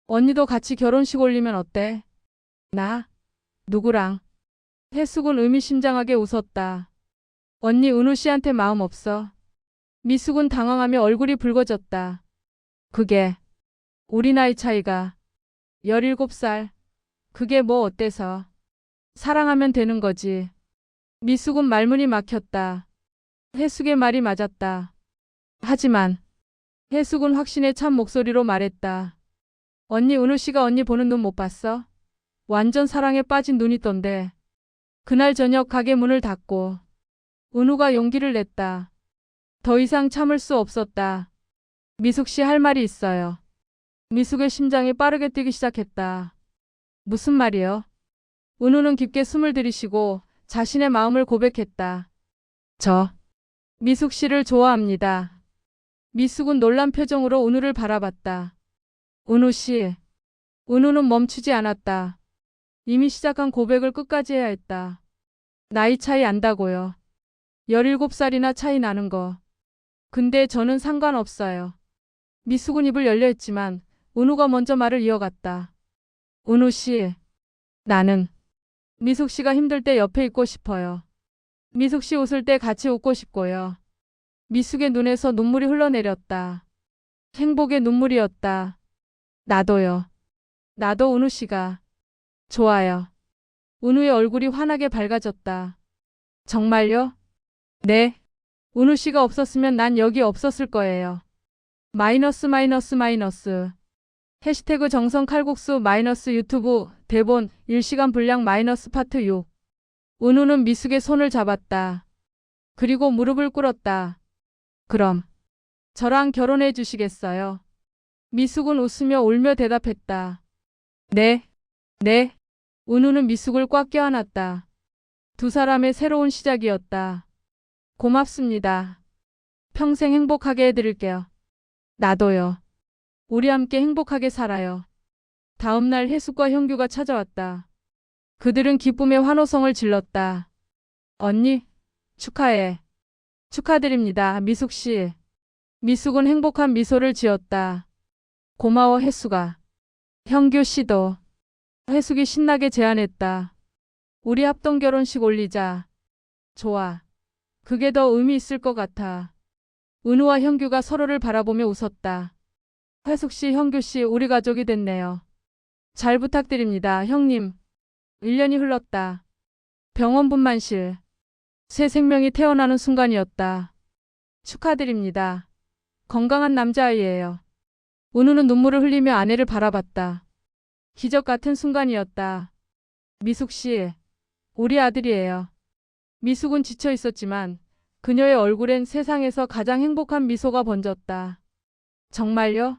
언니도 같이 결혼식 올리면 어때? 나? 누구랑? 해숙은 의미심장하게 웃었다. 언니, 은우 씨한테 마음 없어? 미숙은 당황하며 얼굴이 붉어졌다. 그게 우리 나이 차이가 17살. 그게 뭐 어때서? 사랑하면 되는 거지. 미숙은 말문이 막혔다. 해숙의 말이 맞았다. 하지만 해숙은 확신에 찬 목소리로 말했다. 언니, 은우 씨가 언니 보는 눈 못 봤어? 완전 사랑에 빠진 눈이던데. 그날 저녁 가게 문을 닫고 은우가 용기를 냈다. 더 이상 참을 수 없었다. 미숙 씨, 할 말이 있어요. 미숙의 심장이 빠르게 뛰기 시작했다. 무슨 말이요? 은우는 깊게 숨을 들이쉬고 자신의 마음을 고백했다. 저 미숙 씨를 좋아합니다. 미숙은 놀란 표정으로 은우를 바라봤다. 은우 씨. 은우는 멈추지 않았다. 이미 시작한 고백을 끝까지 해야 했다. 나이 차이 안다고요. 17살이나 차이 나는 거. 근데 저는 상관없어요. 미숙은 입을 열려 했지만 은우가 먼저 말을 이어갔다. 은우 씨. 나는 미숙 씨가 힘들 때 옆에 있고 싶어요. 미숙 씨 웃을 때 같이 웃고 싶고요. 미숙의 눈에서 눈물이 흘러내렸다. 행복의 눈물이었다. 나도요. 나도 은우 씨가 좋아요. 은우의 얼굴이 환하게 밝아졌다. 정말요? 네. 은우 씨가 없었으면 난 여기 없었을 거예요. 마이너스 마이너스 마이너스. 해시태그 정성 칼국수 마이너스 유튜브 대본 1시간 분량 마이너스 파트 6. 은우는 미숙의 손을 잡았다. 그리고 무릎을 꿇었다. 그럼 저랑 결혼해 주시겠어요? 미숙은 웃으며 울며 대답했다. 네, 네. 은우는 미숙을 꽉 껴안았다. 두 사람의 새로운 시작이었다. 고맙습니다. 평생 행복하게 해드릴게요. 나도요. 우리 함께 행복하게 살아요. 다음 날 해숙과 형규가 찾아왔다. 그들은 기쁨의 환호성을 질렀다. 언니, 축하해. 축하드립니다, 미숙 씨. 미숙은 행복한 미소를 지었다. 고마워, 해숙아. 형규 씨도. 해숙이 신나게 제안했다. 우리 합동 결혼식 올리자. 좋아. 그게 더 의미 있을 것 같아. 은우와 형규가 서로를 바라보며 웃었다. 해숙 씨, 형규 씨, 우리 가족이 됐네요. 잘 부탁드립니다, 형님. 1년이 흘렀다. 병원 분만실. 새 생명이 태어나는 순간이었다. 축하드립니다. 건강한 남자아이예요. 은우는 눈물을 흘리며 아내를 바라봤다. 기적 같은 순간이었다. 미숙 씨, 우리 아들이에요. 미숙은 지쳐 있었지만 그녀의 얼굴엔 세상에서 가장 행복한 미소가 번졌다. 정말요?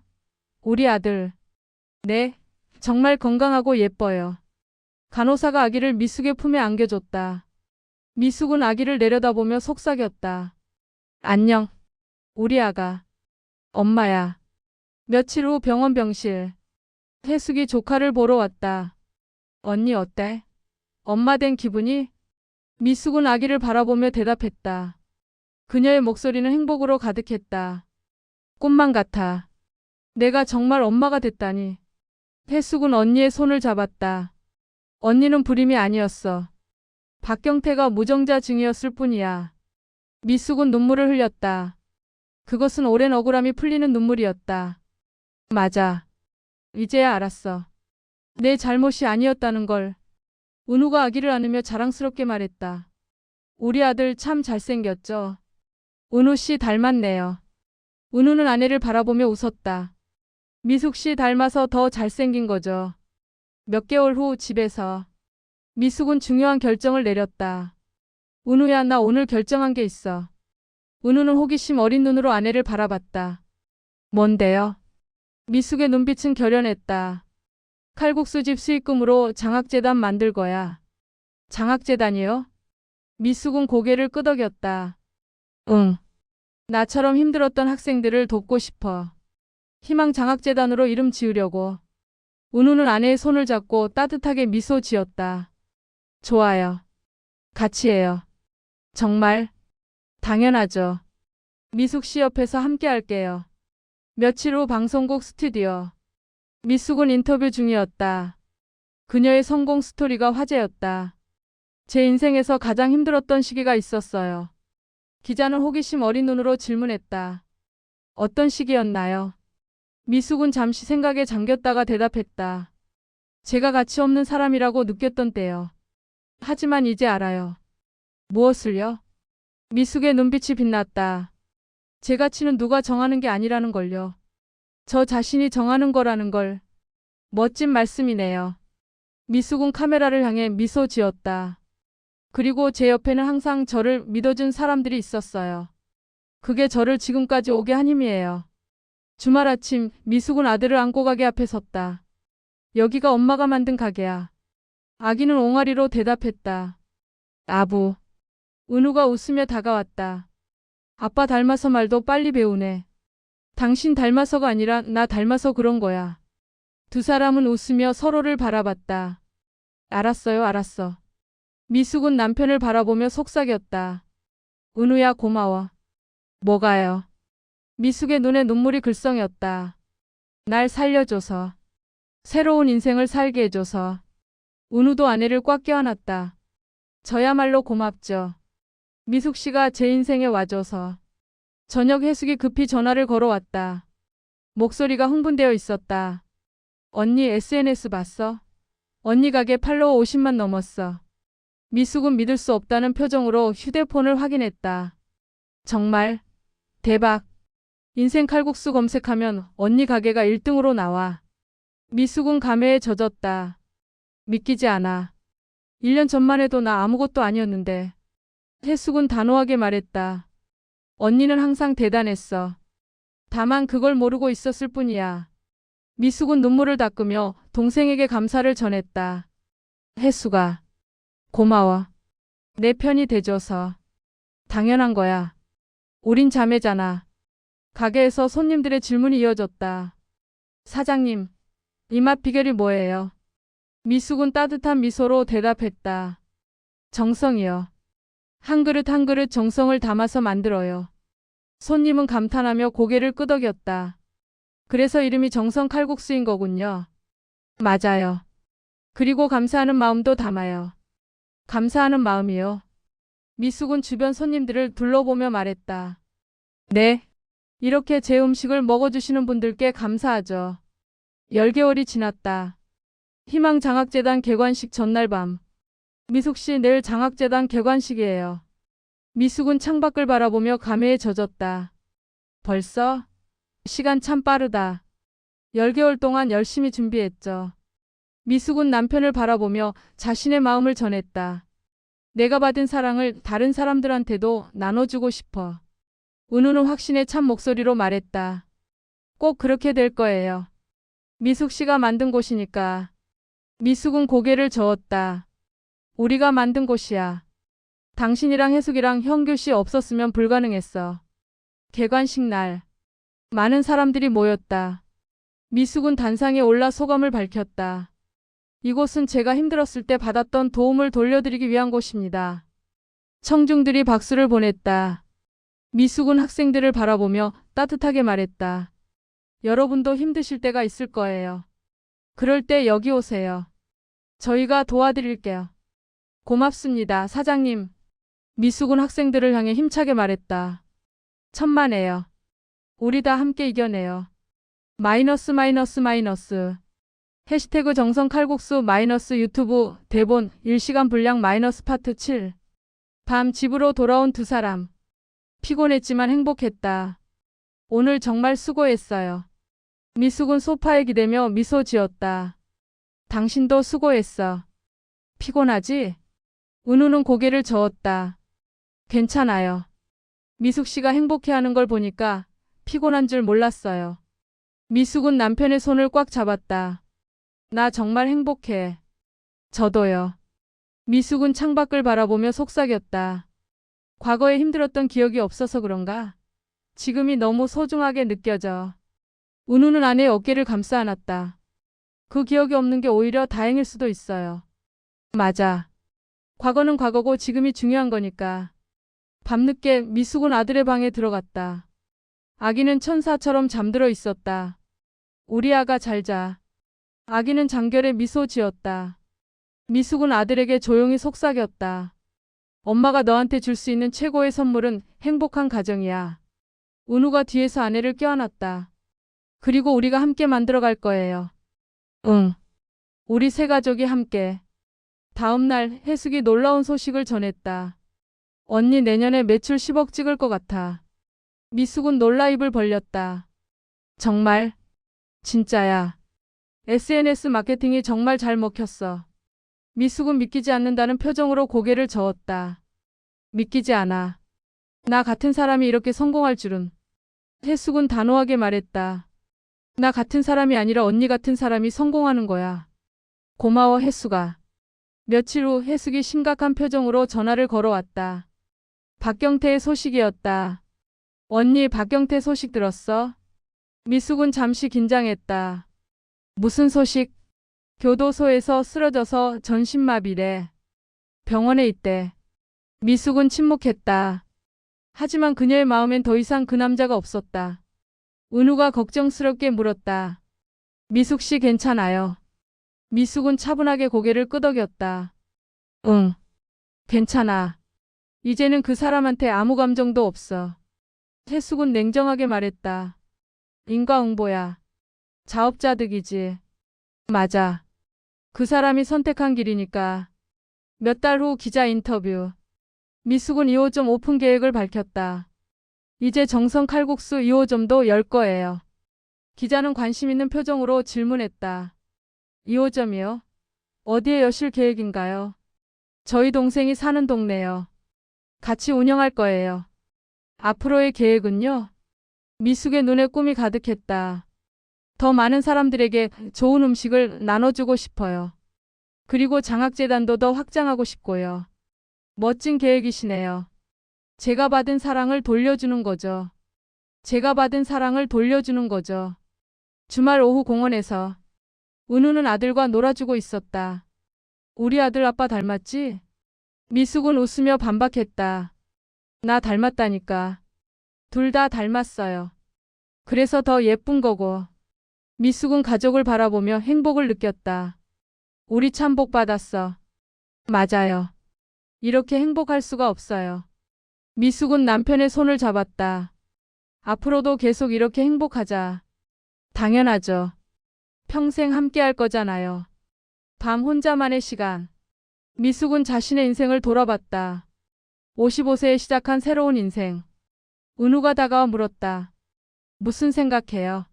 우리 아들. 네, 정말 건강하고 예뻐요. 간호사가 아기를 미숙의 품에 안겨줬다. 미숙은 아기를 내려다보며 속삭였다. 안녕, 우리 아가. 엄마야. 며칠 후 병원 병실. 해숙이 조카를 보러 왔다. 언니 어때? 엄마 된 기분이? 미숙은 아기를 바라보며 대답했다. 그녀의 목소리는 행복으로 가득했다. 꿈만 같아. 내가 정말 엄마가 됐다니. 해숙은 언니의 손을 잡았다. 언니는 불임이 아니었어. 박경태가 무정자 증이었을 뿐이야. 미숙은 눈물을 흘렸다. 그것은 오랜 억울함이 풀리는 눈물이었다. 맞아. 이제야 알았어. 내 잘못이 아니었다는 걸. 은우가 아기를 안으며 자랑스럽게 말했다. 우리 아들 참 잘생겼죠? 은우 씨 닮았네요. 은우는 아내를 바라보며 웃었다. 미숙 씨 닮아서 더 잘생긴 거죠. 몇 개월 후 집에서 미숙은 중요한 결정을 내렸다. 은우야, 나 오늘 결정한 게 있어. 은우는 호기심 어린 눈으로 아내를 바라봤다. 뭔데요? 미숙의 눈빛은 결연했다. 칼국수집 수익금으로 장학재단 만들 거야. 장학재단이요? 미숙은 고개를 끄덕였다. 응. 나처럼 힘들었던 학생들을 돕고 싶어. 희망장학재단으로 이름 지으려고. 은우는 아내의 손을 잡고 따뜻하게 미소 지었다. 좋아요. 같이 해요. 정말? 당연하죠. 미숙 씨 옆에서 함께 할게요. 며칠 후 방송국 스튜디오. 미숙은 인터뷰 중이었다. 그녀의 성공 스토리가 화제였다. 제 인생에서 가장 힘들었던 시기가 있었어요. 기자는 호기심 어린 눈으로 질문했다. 어떤 시기였나요? 미숙은 잠시 생각에 잠겼다가 대답했다. 제가 가치 없는 사람이라고 느꼈던 때요. 하지만 이제 알아요. 무엇을요? 미숙의 눈빛이 빛났다. 제 가치는 누가 정하는 게 아니라는 걸요. 저 자신이 정하는 거라는 걸. 멋진 말씀이네요. 미숙은 카메라를 향해 미소 지었다. 그리고 제 옆에는 항상 저를 믿어준 사람들이 있었어요. 그게 저를 지금까지 오게 한 힘이에요. 주말 아침 미숙은 아들을 안고 가게 앞에 섰다. 여기가 엄마가 만든 가게야. 아기는 옹알이로 대답했다. 아부. 은우가 웃으며 다가왔다. 아빠 닮아서 말도 빨리 배우네. 당신 닮아서가 아니라 나 닮아서 그런 거야. 두 사람은 웃으며 서로를 바라봤다. 알았어요, 알았어. 미숙은 남편을 바라보며 속삭였다. 은우야, 고마워. 뭐가요? 미숙의 눈에 눈물이 글썽였다. 날 살려줘서. 새로운 인생을 살게 해줘서. 은우도 아내를 꽉 껴안았다. 저야말로 고맙죠. 미숙 씨가 제 인생에 와줘서. 저녁 해숙이 급히 전화를 걸어왔다. 목소리가 흥분되어 있었다. 언니 SNS 봤어? 언니 가게 팔로워 50만 넘었어. 미숙은 믿을 수 없다는 표정으로 휴대폰을 확인했다. 정말? 대박. 인생 칼국수 검색하면 언니 가게가 1등으로 나와. 미숙은 감회에 젖었다. 믿기지 않아. 1년 전만 해도 나 아무것도 아니었는데. 해숙은 단호하게 말했다. 언니는 항상 대단했어. 다만 그걸 모르고 있었을 뿐이야. 미숙은 눈물을 닦으며 동생에게 감사를 전했다. 해숙아. 고마워. 내 편이 돼줘서. 당연한 거야. 우린 자매잖아. 가게에서 손님들의 질문이 이어졌다. 사장님, 이 맛 비결이 뭐예요? 미숙은 따뜻한 미소로 대답했다. 정성이요. 한 그릇 한 그릇 정성을 담아서 만들어요. 손님은 감탄하며 고개를 끄덕였다. 그래서 이름이 정성 칼국수인 거군요. 맞아요. 그리고 감사하는 마음도 담아요. 감사하는 마음이요. 미숙은 주변 손님들을 둘러보며 말했다. 네. 이렇게 제 음식을 먹어주시는 분들께 감사하죠. 10개월이 지났다. 희망장학재단 개관식 전날 밤. 미숙 씨, 내일 장학재단 개관식이에요. 미숙은 창밖을 바라보며 감회에 젖었다. 벌써? 시간 참 빠르다. 10개월 동안 열심히 준비했죠. 미숙은 남편을 바라보며 자신의 마음을 전했다. 내가 받은 사랑을 다른 사람들한테도 나눠주고 싶어. 은우는 확신에 찬 목소리로 말했다. 꼭 그렇게 될 거예요. 미숙 씨가 만든 곳이니까. 미숙은 고개를 저었다. 우리가 만든 곳이야. 당신이랑 해숙이랑 형규 씨 없었으면 불가능했어. 개관식 날. 많은 사람들이 모였다. 미숙은 단상에 올라 소감을 밝혔다. 이곳은 제가 힘들었을 때 받았던 도움을 돌려드리기 위한 곳입니다. 청중들이 박수를 보냈다. 미숙은 학생들을 바라보며 따뜻하게 말했다. 여러분도 힘드실 때가 있을 거예요. 그럴 때 여기 오세요. 저희가 도와드릴게요. 고맙습니다, 사장님. 미숙은 학생들을 향해 힘차게 말했다. 천만에요. 우리 다 함께 이겨내요. 마이너스 마이너스 마이너스. 해시태그 정성 칼국수 마이너스 유튜브 대본 1시간 분량 마이너스 파트 7. 밤 집으로 돌아온 두 사람. 피곤했지만 행복했다. 오늘 정말 수고했어요. 미숙은 소파에 기대며 미소 지었다. 당신도 수고했어. 피곤하지? 은우는 고개를 저었다. 괜찮아요. 미숙 씨가 행복해하는 걸 보니까 피곤한 줄 몰랐어요. 미숙은 남편의 손을 꽉 잡았다. 나 정말 행복해. 저도요. 미숙은 창밖을 바라보며 속삭였다. 과거에 힘들었던 기억이 없어서 그런가? 지금이 너무 소중하게 느껴져. 은우는 아내의 어깨를 감싸 안았다. 그 기억이 없는 게 오히려 다행일 수도 있어요. 맞아. 과거는 과거고 지금이 중요한 거니까. 밤늦게 미숙은 아들의 방에 들어갔다. 아기는 천사처럼 잠들어 있었다. 우리 아가 잘 자. 아기는 장결에 미소 지었다. 미숙은 아들에게 조용히 속삭였다. 엄마가 너한테 줄 수 있는 최고의 선물은 행복한 가정이야. 은우가 뒤에서 아내를 껴안았다. 그리고 우리가 함께 만들어갈 거예요. 응. 우리 세 가족이 함께. 다음 날 해숙이 놀라운 소식을 전했다. 언니 내년에 매출 10억 찍을 것 같아. 미숙은 놀라 입을 벌렸다. 정말? 진짜야. SNS 마케팅이 정말 잘 먹혔어. 미숙은 믿기지 않는다는 표정으로 고개를 저었다. 믿기지 않아. 나 같은 사람이 이렇게 성공할 줄은. 해숙은 단호하게 말했다. 나 같은 사람이 아니라 언니 같은 사람이 성공하는 거야. 고마워 해숙아. 며칠 후 해숙이 심각한 표정으로 전화를 걸어왔다. 박경태의 소식이었다. 언니 박경태 소식 들었어? 미숙은 잠시 긴장했다. 무슨 소식? 교도소에서 쓰러져서 전신마비래. 병원에 있대. 미숙은 침묵했다. 하지만 그녀의 마음엔 더 이상 그 남자가 없었다. 은우가 걱정스럽게 물었다. 미숙 씨 괜찮아요? 미숙은 차분하게 고개를 끄덕였다. 응. 괜찮아. 이제는 그 사람한테 아무 감정도 없어. 해숙은 냉정하게 말했다. 인과응보야. 자업자득이지. 맞아. 그 사람이 선택한 길이니까. 몇 달 후 기자 인터뷰. 미숙은 2호점 오픈 계획을 밝혔다. 이제 정성 칼국수 2호점도 열 거예요. 기자는 관심 있는 표정으로 질문했다. 2호점이요? 어디에 여실 계획인가요? 저희 동생이 사는 동네요. 같이 운영할 거예요. 앞으로의 계획은요? 미숙의 눈에 꿈이 가득했다. 더 많은 사람들에게 좋은 음식을 나눠주고 싶어요. 그리고 장학재단도 더 확장하고 싶고요. 멋진 계획이시네요. 제가 받은 사랑을 돌려주는 거죠. 제가 받은 사랑을 돌려주는 거죠. 주말 오후 공원에서 은우는 아들과 놀아주고 있었다. 우리 아들 아빠 닮았지? 미숙은 웃으며 반박했다. 나 닮았다니까. 둘 다 닮았어요. 그래서 더 예쁜 거고. 미숙은 가족을 바라보며 행복을 느꼈다. 우리 참 복 받았어. 맞아요. 이렇게 행복할 수가 없어요. 미숙은 남편의 손을 잡았다. 앞으로도 계속 이렇게 행복하자. 당연하죠. 평생 함께 할 거잖아요. 밤 혼자만의 시간. 미숙은 자신의 인생을 돌아봤다. 55세에 시작한 새로운 인생. 은우가 다가와 물었다. 무슨 생각해요?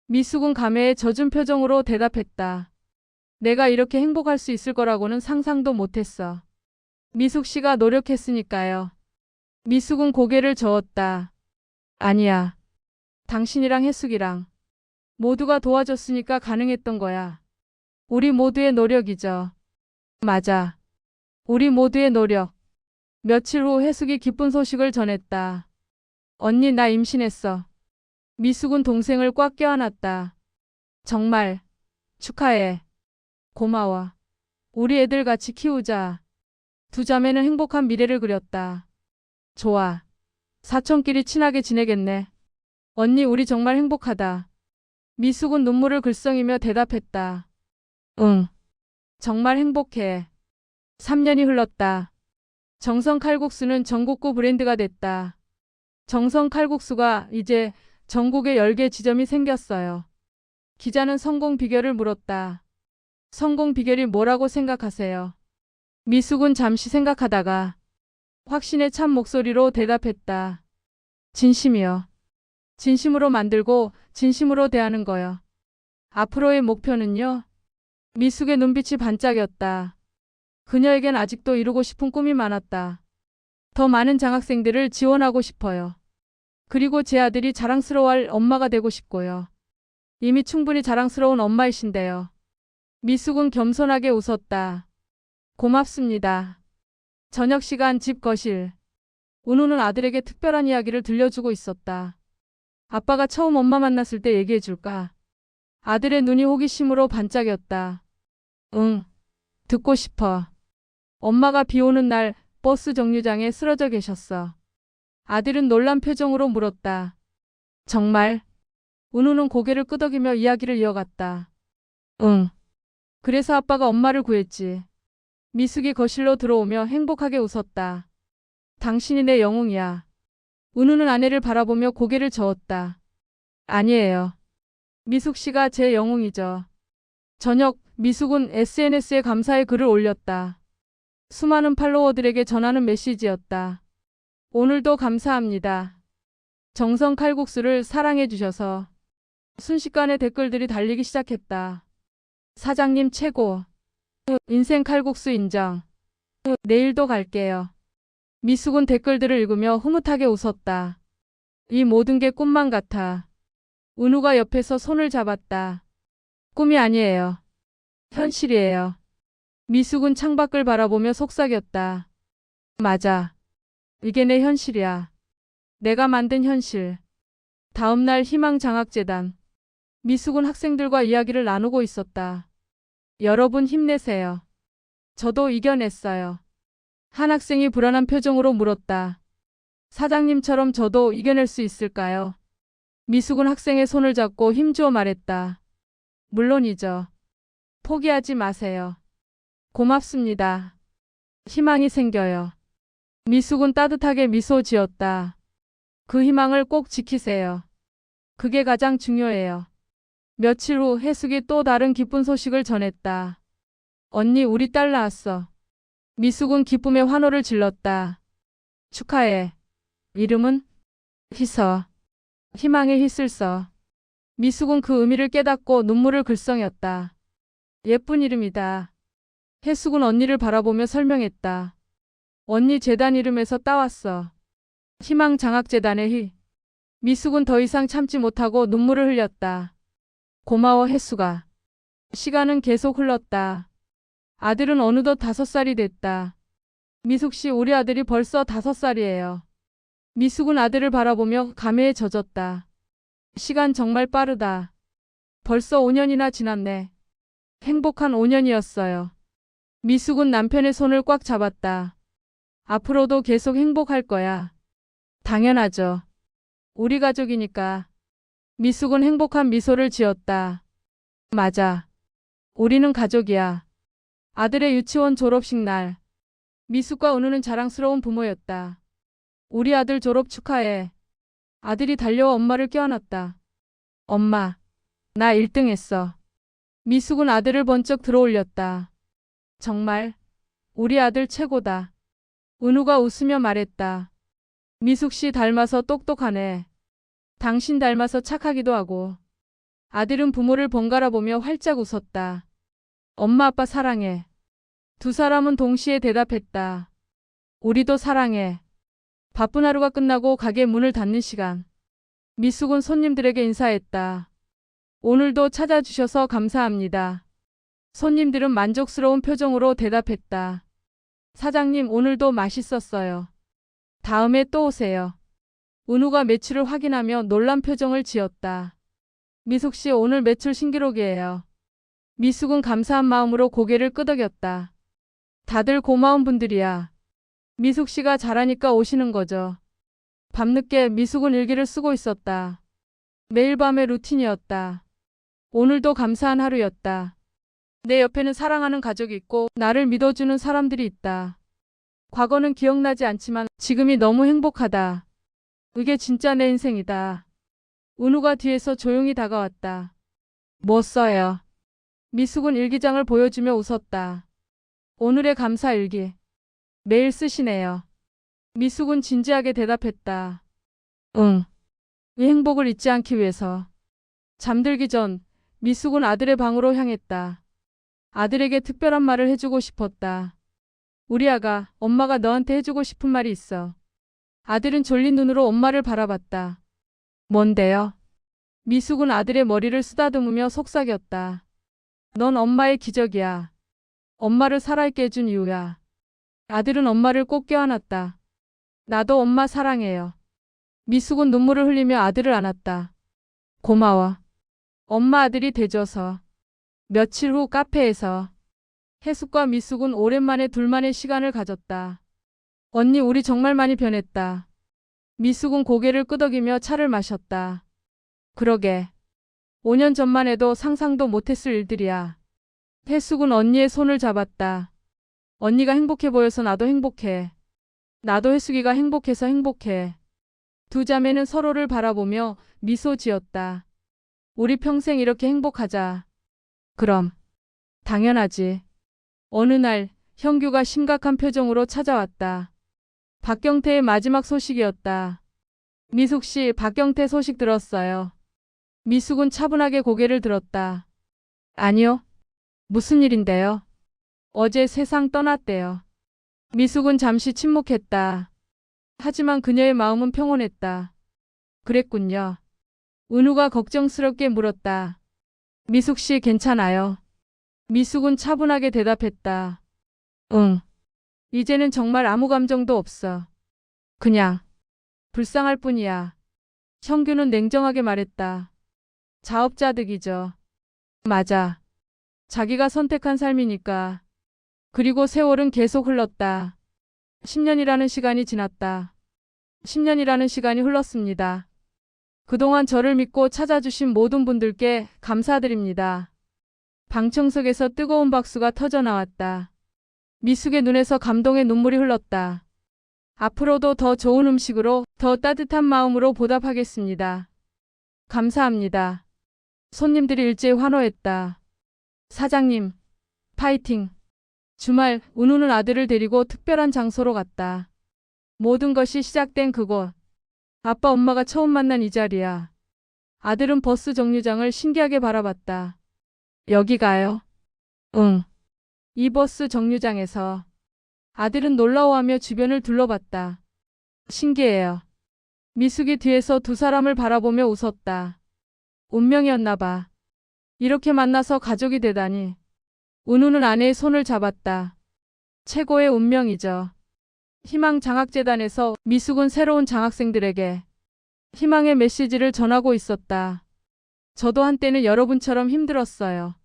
미숙은 감회에 젖은 표정으로 대답했다. 내가 이렇게 행복할 수 있을 거라고는 상상도 못했어. 미숙 씨가 노력했으니까요. 미숙은 고개를 저었다. 아니야. 당신이랑 해숙이랑 모두가 도와줬으니까 가능했던 거야. 우리 모두의 노력이죠. 맞아. 우리 모두의 노력. 며칠 후 해숙이 기쁜 소식을 전했다. 언니 나 임신했어. 미숙은 동생을 꽉 껴안았다. 정말 축하해. 고마워. 우리 애들 같이 키우자. 두 자매는 행복한 미래를 그렸다. 좋아. 사촌끼리 친하게 지내겠네. 언니 우리 정말 행복하다. 미숙은 눈물을 글썽이며 대답했다. 응. 정말 행복해. 3년이 흘렀다. 정성 칼국수는 전국구 브랜드가 됐다. 정성 칼국수가 이제 전국에 10개 지점이 생겼어요. 기자는 성공 비결을 물었다. 성공 비결이 뭐라고 생각하세요? 미숙은 잠시 생각하다가 확신에 찬 목소리로 대답했다. 진심이요. 진심으로 만들고 진심으로 대하는 거요. 앞으로의 목표는요? 미숙의 눈빛이 반짝였다. 그녀에겐 아직도 이루고 싶은 꿈이 많았다. 더 많은 장학생들을 지원하고 싶어요. 그리고 제 아들이 자랑스러워할 엄마가 되고 싶고요. 이미 충분히 자랑스러운 엄마이신데요. 미숙은 겸손하게 웃었다. 고맙습니다. 저녁 시간 집 거실. 은우는 아들에게 특별한 이야기를 들려주고 있었다. 아빠가 처음 엄마 만났을 때 얘기해줄까? 아들의 눈이 호기심으로 반짝였다. 응, 듣고 싶어. 엄마가 비 오는 날 버스 정류장에 쓰러져 계셨어. 아들은 놀란 표정으로 물었다. 정말? 은우는 고개를 끄덕이며 이야기를 이어갔다. 응. 그래서 아빠가 엄마를 구했지. 미숙이 거실로 들어오며 행복하게 웃었다. 당신이 내 영웅이야. 은우는 아내를 바라보며 고개를 저었다. 아니에요. 미숙 씨가 제 영웅이죠. 저녁 미숙은 SNS에 감사의 글을 올렸다. 수많은 팔로워들에게 전하는 메시지였다. 오늘도 감사합니다. 정성 칼국수를 사랑해 주셔서. 순식간에 댓글들이 달리기 시작했다. 사장님 최고. 인생 칼국수 인정. 내일도 갈게요. 미숙은 댓글들을 읽으며 흐뭇하게 웃었다. 이 모든 게 꿈만 같아. 은우가 옆에서 손을 잡았다. 꿈이 아니에요. 현실이에요. 미숙은 창밖을 바라보며 속삭였다. 맞아. 이게 내 현실이야. 내가 만든 현실. 다음 날 희망장학재단. 미숙은 학생들과 이야기를 나누고 있었다. 여러분 힘내세요. 저도 이겨냈어요. 한 학생이 불안한 표정으로 물었다. 사장님처럼 저도 이겨낼 수 있을까요? 미숙은 학생의 손을 잡고 힘주어 말했다. 물론이죠. 포기하지 마세요. 고맙습니다. 희망이 생겨요. 미숙은 따뜻하게 미소 지었다. 그 희망을 꼭 지키세요. 그게 가장 중요해요. 며칠 후 해숙이 또 다른 기쁜 소식을 전했다. 언니, 우리 딸 낳았어. 미숙은 기쁨의 환호를 질렀다. 축하해. 이름은? 희서. 희망의 희슬서. 미숙은 그 의미를 깨닫고 눈물을 글썽였다. 예쁜 이름이다. 해숙은 언니를 바라보며 설명했다. 언니 재단 이름에서 따왔어. 희망장학재단의 희. 미숙은 더 이상 참지 못하고 눈물을 흘렸다. 고마워 해숙아. 시간은 계속 흘렀다. 아들은 어느덧 5살이 됐다. 미숙 씨, 우리 아들이 벌써 5살이에요. 미숙은 아들을 바라보며 감회에 젖었다. 시간 정말 빠르다. 벌써 5년이나 지났네. 행복한 5년이었어요. 미숙은 남편의 손을 꽉 잡았다. 앞으로도 계속 행복할 거야. 당연하죠. 우리 가족이니까. 미숙은 행복한 미소를 지었다. 맞아. 우리는 가족이야. 아들의 유치원 졸업식 날. 미숙과 은우는 자랑스러운 부모였다. 우리 아들 졸업 축하해. 아들이 달려와 엄마를 껴안았다. 엄마, 나 1등 했어. 미숙은 아들을 번쩍 들어올렸다. 정말? 우리 아들 최고다. 은우가 웃으며 말했다. 미숙 씨 닮아서 똑똑하네. 당신 닮아서 착하기도 하고. 아들은 부모를 번갈아 보며 활짝 웃었다. 엄마 아빠 사랑해. 두 사람은 동시에 대답했다. 우리도 사랑해. 바쁜 하루가 끝나고 가게 문을 닫는 시간. 미숙은 손님들에게 인사했다. 오늘도 찾아주셔서 감사합니다. 손님들은 만족스러운 표정으로 대답했다. 사장님, 오늘도 맛있었어요. 다음에 또 오세요. 은우가 매출을 확인하며 놀란 표정을 지었다. 미숙 씨, 오늘 매출 신기록이에요. 미숙은 감사한 마음으로 고개를 끄덕였다. 다들 고마운 분들이야. 미숙 씨가 잘하니까 오시는 거죠. 밤늦게 미숙은 일기를 쓰고 있었다. 매일 밤의 루틴이었다. 오늘도 감사한 하루였다. 내 옆에는 사랑하는 가족이 있고 나를 믿어주는 사람들이 있다. 과거는 기억나지 않지만 지금이 너무 행복하다. 이게 진짜 내 인생이다. 은우가 뒤에서 조용히 다가왔다. 뭐 써요? 미숙은 일기장을 보여주며 웃었다. 오늘의 감사 일기. 매일 쓰시네요. 미숙은 진지하게 대답했다. 응. 이 행복을 잊지 않기 위해서. 잠들기 전 미숙은 아들의 방으로 향했다. 아들에게 특별한 말을 해주고 싶었다. 우리 아가, 엄마가 너한테 해주고 싶은 말이 있어. 아들은 졸린 눈으로 엄마를 바라봤다. 뭔데요? 미숙은 아들의 머리를 쓰다듬으며 속삭였다. 넌 엄마의 기적이야. 엄마를 살아있게 해준 이유야. 아들은 엄마를 꼭 껴안았다. 나도 엄마 사랑해요. 미숙은 눈물을 흘리며 아들을 안았다. 고마워. 엄마 아들이 돼줘서. 며칠 후 카페에서 혜숙과 미숙은 오랜만에 둘만의 시간을 가졌다. 언니, 우리 정말 많이 변했다. 미숙은 고개를 끄덕이며 차를 마셨다. 그러게. 5년 전만 해도 상상도 못했을 일들이야. 혜숙은 언니의 손을 잡았다. 언니가 행복해 보여서 나도 행복해. 나도 혜숙이가 행복해서 행복해. 두 자매는 서로를 바라보며 미소 지었다. 우리 평생 이렇게 행복하자. 그럼. 당연하지. 어느 날 형규가 심각한 표정으로 찾아왔다. 박경태의 마지막 소식이었다. 미숙 씨, 박경태 소식 들었어요. 미숙은 차분하게 고개를 들었다. 아니요. 무슨 일인데요? 어제 세상 떠났대요. 미숙은 잠시 침묵했다. 하지만 그녀의 마음은 평온했다. 그랬군요. 은우가 걱정스럽게 물었다. 미숙 씨 괜찮아요? 미숙은 차분하게 대답했다. 응. 이제는 정말 아무 감정도 없어. 그냥 불쌍할 뿐이야. 형규는 냉정하게 말했다. 자업자득이죠. 맞아. 자기가 선택한 삶이니까. 그리고 세월은 계속 흘렀다. 10년이라는 시간이 지났다. 10년이라는 시간이 흘렀습니다. 그동안 저를 믿고 찾아주신 모든 분들께 감사드립니다. 방청석에서 뜨거운 박수가 터져 나왔다. 미숙의 눈에서 감동의 눈물이 흘렀다. 앞으로도 더 좋은 음식으로, 더 따뜻한 마음으로 보답하겠습니다. 감사합니다. 손님들이 일제히 환호했다. 사장님, 파이팅. 주말, 은우는 아들을 데리고 특별한 장소로 갔다. 모든 것이 시작된 그곳. 아빠 엄마가 처음 만난 이 자리야. 아들은 버스 정류장을 신기하게 바라봤다. 여기가요? 응. 이 버스 정류장에서. 아들은 놀라워하며 주변을 둘러봤다. 신기해요. 미숙이 뒤에서 두 사람을 바라보며 웃었다. 운명이었나 봐. 이렇게 만나서 가족이 되다니. 은우는 아내의 손을 잡았다. 최고의 운명이죠. 희망장학재단에서 미숙은 새로운 장학생들에게 희망의 메시지를 전하고 있었다. 저도 한때는 여러분처럼 힘들었어요.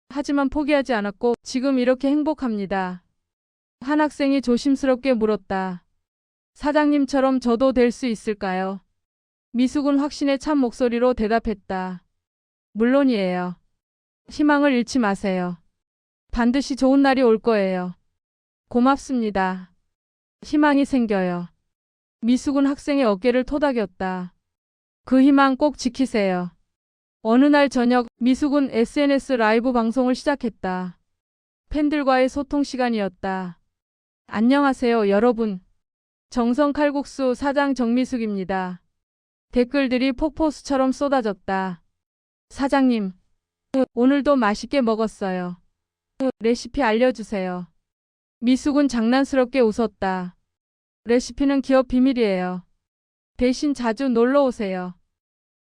하지만 포기하지 않았고 지금 이렇게 행복합니다. 한 학생이 조심스럽게 물었다. 사장님처럼 저도 될 수 있을까요? 미숙은 확신에 찬 목소리로 대답했다. 물론이에요. 희망을 잃지 마세요. 반드시 좋은 날이 올 거예요. 고맙습니다. 희망이 생겨요. 미숙은 학생의 어깨를 토닥였다. 그 희망 꼭 지키세요. 어느 날 저녁, 미숙은 SNS 라이브 방송을 시작했다. 팬들과의 소통 시간이었다. 안녕하세요, 여러분. 정성 칼국수 사장 정미숙입니다. 댓글들이 폭포수처럼 쏟아졌다. 사장님, 오늘도 맛있게 먹었어요. 레시피 알려주세요. 미숙은 장난스럽게 웃었다. 레시피는 기업 비밀이에요. 대신 자주 놀러 오세요.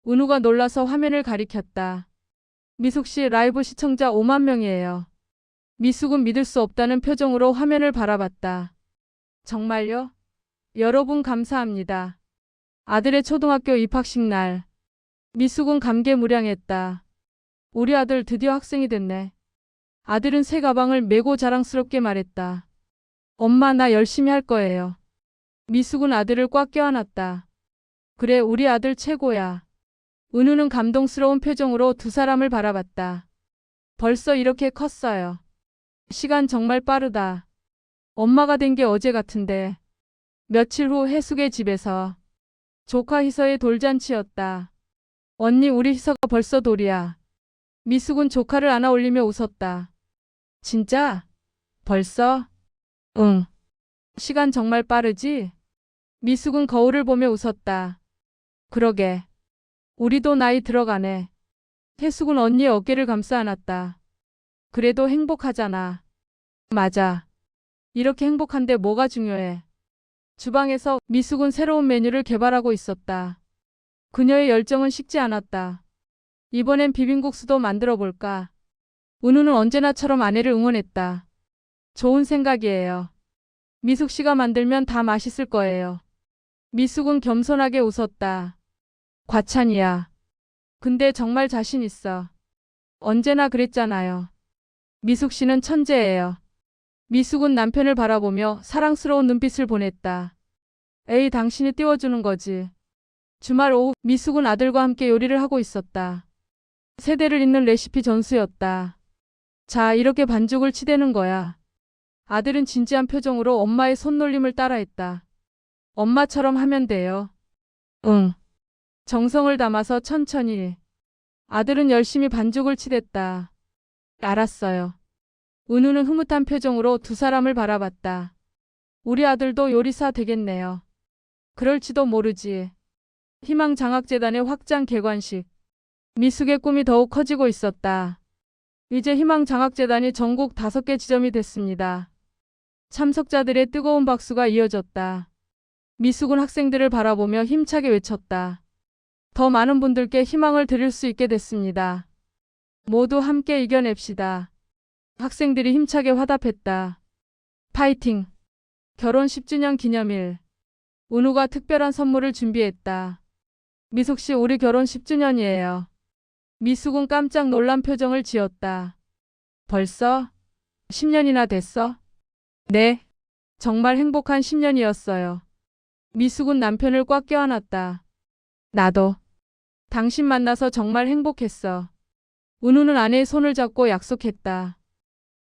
은우가 놀라서 화면을 가리켰다. 미숙 씨 라이브 시청자 5만 명이에요. 미숙은 믿을 수 없다는 표정으로 화면을 바라봤다. 정말요? 여러분 감사합니다. 아들의 초등학교 입학식 날. 미숙은 감개무량했다. 우리 아들 드디어 학생이 됐네. 아들은 새 가방을 메고 자랑스럽게 말했다. 엄마, 나 열심히 할 거예요. 미숙은 아들을 꽉 껴안았다. 그래, 우리 아들 최고야. 은우는 감동스러운 표정으로 두 사람을 바라봤다. 벌써 이렇게 컸어요. 시간 정말 빠르다. 엄마가 된 게 어제 같은데. 며칠 후 해숙의 집에서 조카 희서의 돌잔치였다. 언니 우리 희서가 벌써 돌이야. 미숙은 조카를 안아 올리며 웃었다. 진짜? 벌써? 응. 시간 정말 빠르지? 미숙은 거울을 보며 웃었다. 그러게. 우리도 나이 들어가네. 해숙은 언니의 어깨를 감싸 안았다. 그래도 행복하잖아. 맞아. 이렇게 행복한데 뭐가 중요해. 주방에서 미숙은 새로운 메뉴를 개발하고 있었다. 그녀의 열정은 식지 않았다. 이번엔 비빔국수도 만들어 볼까. 은우는 언제나처럼 아내를 응원했다. 좋은 생각이에요. 미숙 씨가 만들면 다 맛있을 거예요. 미숙은 겸손하게 웃었다. 과찬이야. 근데 정말 자신 있어. 언제나 그랬잖아요. 미숙 씨는 천재예요. 미숙은 남편을 바라보며 사랑스러운 눈빛을 보냈다. 에이, 당신이 띄워주는 거지. 주말 오후 미숙은 아들과 함께 요리를 하고 있었다. 세대를 잇는 레시피 전수였다. 자, 이렇게 반죽을 치대는 거야. 아들은 진지한 표정으로 엄마의 손놀림을 따라했다. 엄마처럼 하면 돼요. 응. 정성을 담아서 천천히. 아들은 열심히 반죽을 치댔다. 알았어요. 은우는 흐뭇한 표정으로 두 사람을 바라봤다. 우리 아들도 요리사 되겠네요. 그럴지도 모르지. 희망장학재단의 확장 개관식. 미숙의 꿈이 더욱 커지고 있었다. 이제 희망장학재단이 전국 5개 지점이 됐습니다. 참석자들의 뜨거운 박수가 이어졌다. 미숙은 학생들을 바라보며 힘차게 외쳤다. 더 많은 분들께 희망을 드릴 수 있게 됐습니다. 모두 함께 이겨냅시다. 학생들이 힘차게 화답했다. 파이팅! 결혼 10주년 기념일. 은우가 특별한 선물을 준비했다. 미숙 씨, 우리 결혼 10주년이에요. 미숙은 깜짝 놀란 표정을 지었다. 벌써? 10년이나 됐어? 네. 정말 행복한 10년이었어요. 미숙은 남편을 꽉 껴안았다. 나도. 당신 만나서 정말 행복했어. 은우는 아내의 손을 잡고 약속했다.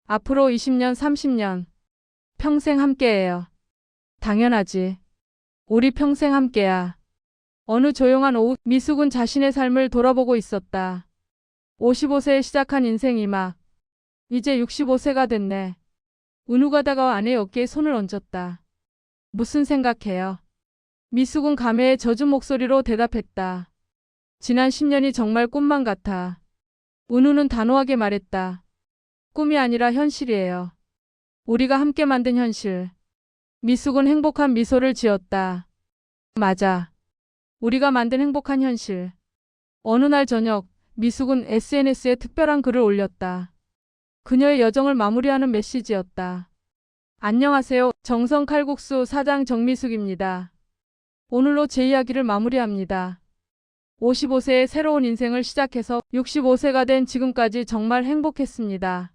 앞으로 20년, 30년. 평생 함께해요. 당연하지. 우리 평생 함께야. 어느 조용한 오후, 미숙은 자신의 삶을 돌아보고 있었다. 55세에 시작한 인생이 막 이제 65세가 됐네. 은우가 다가와 아내의 어깨에 손을 얹었다. 무슨 생각해요? 미숙은 감회의 젖은 목소리로 대답했다. 지난 10년이 정말 꿈만 같아. 은우는 단호하게 말했다. 꿈이 아니라 현실이에요. 우리가 함께 만든 현실. 미숙은 행복한 미소를 지었다. 맞아. 우리가 만든 행복한 현실. 어느 날 저녁, 미숙은 SNS에 특별한 글을 올렸다. 그녀의 여정을 마무리하는 메시지였다. 안녕하세요. 정성 칼국수 사장 정미숙입니다. 오늘로 제 이야기를 마무리합니다. 55세의 새로운 인생을 시작해서 65세가 된 지금까지 정말 행복했습니다.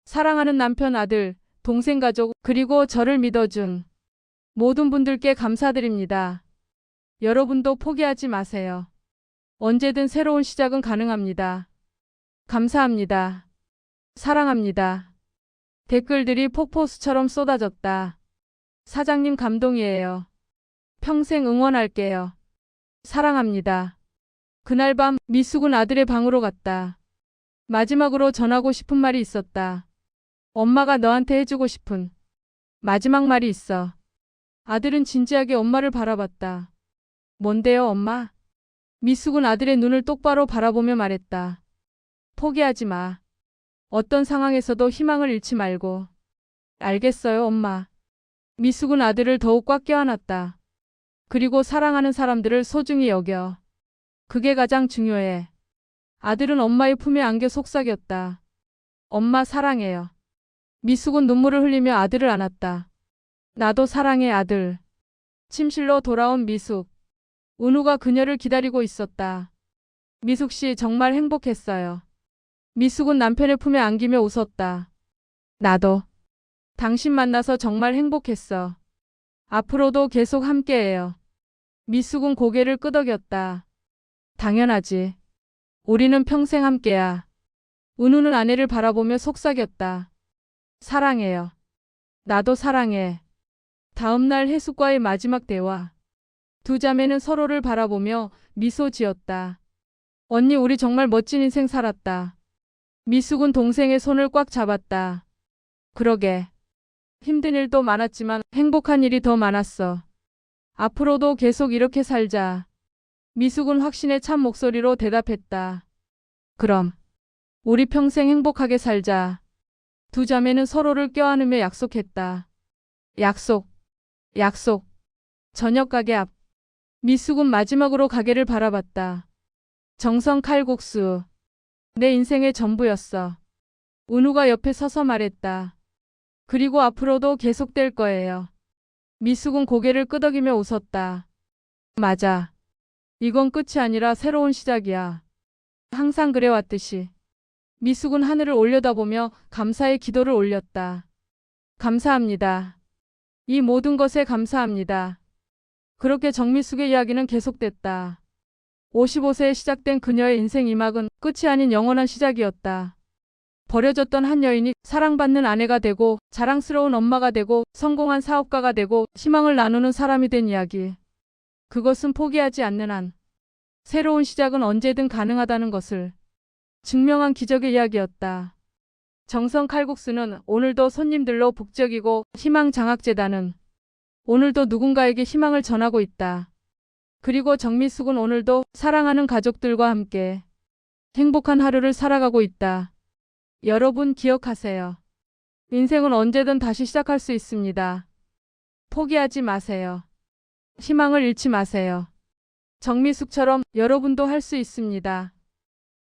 사랑하는 남편, 아들, 동생 가족, 그리고 저를 믿어준 모든 분들께 감사드립니다. 여러분도 포기하지 마세요. 언제든 새로운 시작은 가능합니다. 감사합니다. 사랑합니다. 댓글들이 폭포수처럼 쏟아졌다. 사장님 감동이에요. 평생 응원할게요. 사랑합니다. 그날 밤 미숙은 아들의 방으로 갔다. 마지막으로 전하고 싶은 말이 있었다. 엄마가 너한테 해주고 싶은 마지막 말이 있어. 아들은 진지하게 엄마를 바라봤다. 뭔데요, 엄마? 미숙은 아들의 눈을 똑바로 바라보며 말했다. 포기하지 마. 어떤 상황에서도 희망을 잃지 말고. 알겠어요, 엄마. 미숙은 아들을 더욱 꽉 껴안았다. 그리고 사랑하는 사람들을 소중히 여겨. 그게 가장 중요해. 아들은 엄마의 품에 안겨 속삭였다. 엄마 사랑해요. 미숙은 눈물을 흘리며 아들을 안았다. 나도 사랑해, 아들. 침실로 돌아온 미숙. 은우가 그녀를 기다리고 있었다. 미숙 씨 정말 행복했어요. 미숙은 남편의 품에 안기며 웃었다. 나도. 당신 만나서 정말 행복했어. 앞으로도 계속 함께해요. 미숙은 고개를 끄덕였다. 당연하지. 우리는 평생 함께야. 은우는 아내를 바라보며 속삭였다. 사랑해요. 나도 사랑해. 다음 날 혜숙과의 마지막 대화. 두 자매는 서로를 바라보며 미소 지었다. 언니, 우리 정말 멋진 인생 살았다. 미숙은 동생의 손을 꽉 잡았다. 그러게. 힘든 일도 많았지만 행복한 일이 더 많았어. 앞으로도 계속 이렇게 살자. 미숙은 확신에 찬 목소리로 대답했다. 그럼 우리 평생 행복하게 살자. 두 자매는 서로를 껴안으며 약속했다. 약속, 약속. 저녁 가게 앞. 미숙은 마지막으로 가게를 바라봤다. 정성 칼국수. 내 인생의 전부였어. 은우가 옆에 서서 말했다. 그리고 앞으로도 계속될 거예요. 미숙은 고개를 끄덕이며 웃었다. 맞아. 이건 끝이 아니라 새로운 시작이야. 항상 그래왔듯이. 미숙은 하늘을 올려다보며 감사의 기도를 올렸다. 감사합니다. 이 모든 것에 감사합니다. 그렇게 정미숙의 이야기는 계속됐다. 55세에 시작된 그녀의 인생 이막은 끝이 아닌 영원한 시작이었다. 버려졌던 한 여인이 사랑받는 아내가 되고 자랑스러운 엄마가 되고 성공한 사업가가 되고 희망을 나누는 사람이 된 이야기. 그것은 포기하지 않는 한 새로운 시작은 언제든 가능하다는 것을 증명한 기적의 이야기였다. 정성 칼국수는 오늘도 손님들로 북적이고 희망장학재단은 오늘도 누군가에게 희망을 전하고 있다. 그리고 정미숙은 오늘도 사랑하는 가족들과 함께 행복한 하루를 살아가고 있다. 여러분 기억하세요. 인생은 언제든 다시 시작할 수 있습니다. 포기하지 마세요. 희망을 잃지 마세요. 정미숙처럼 여러분도 할 수 있습니다.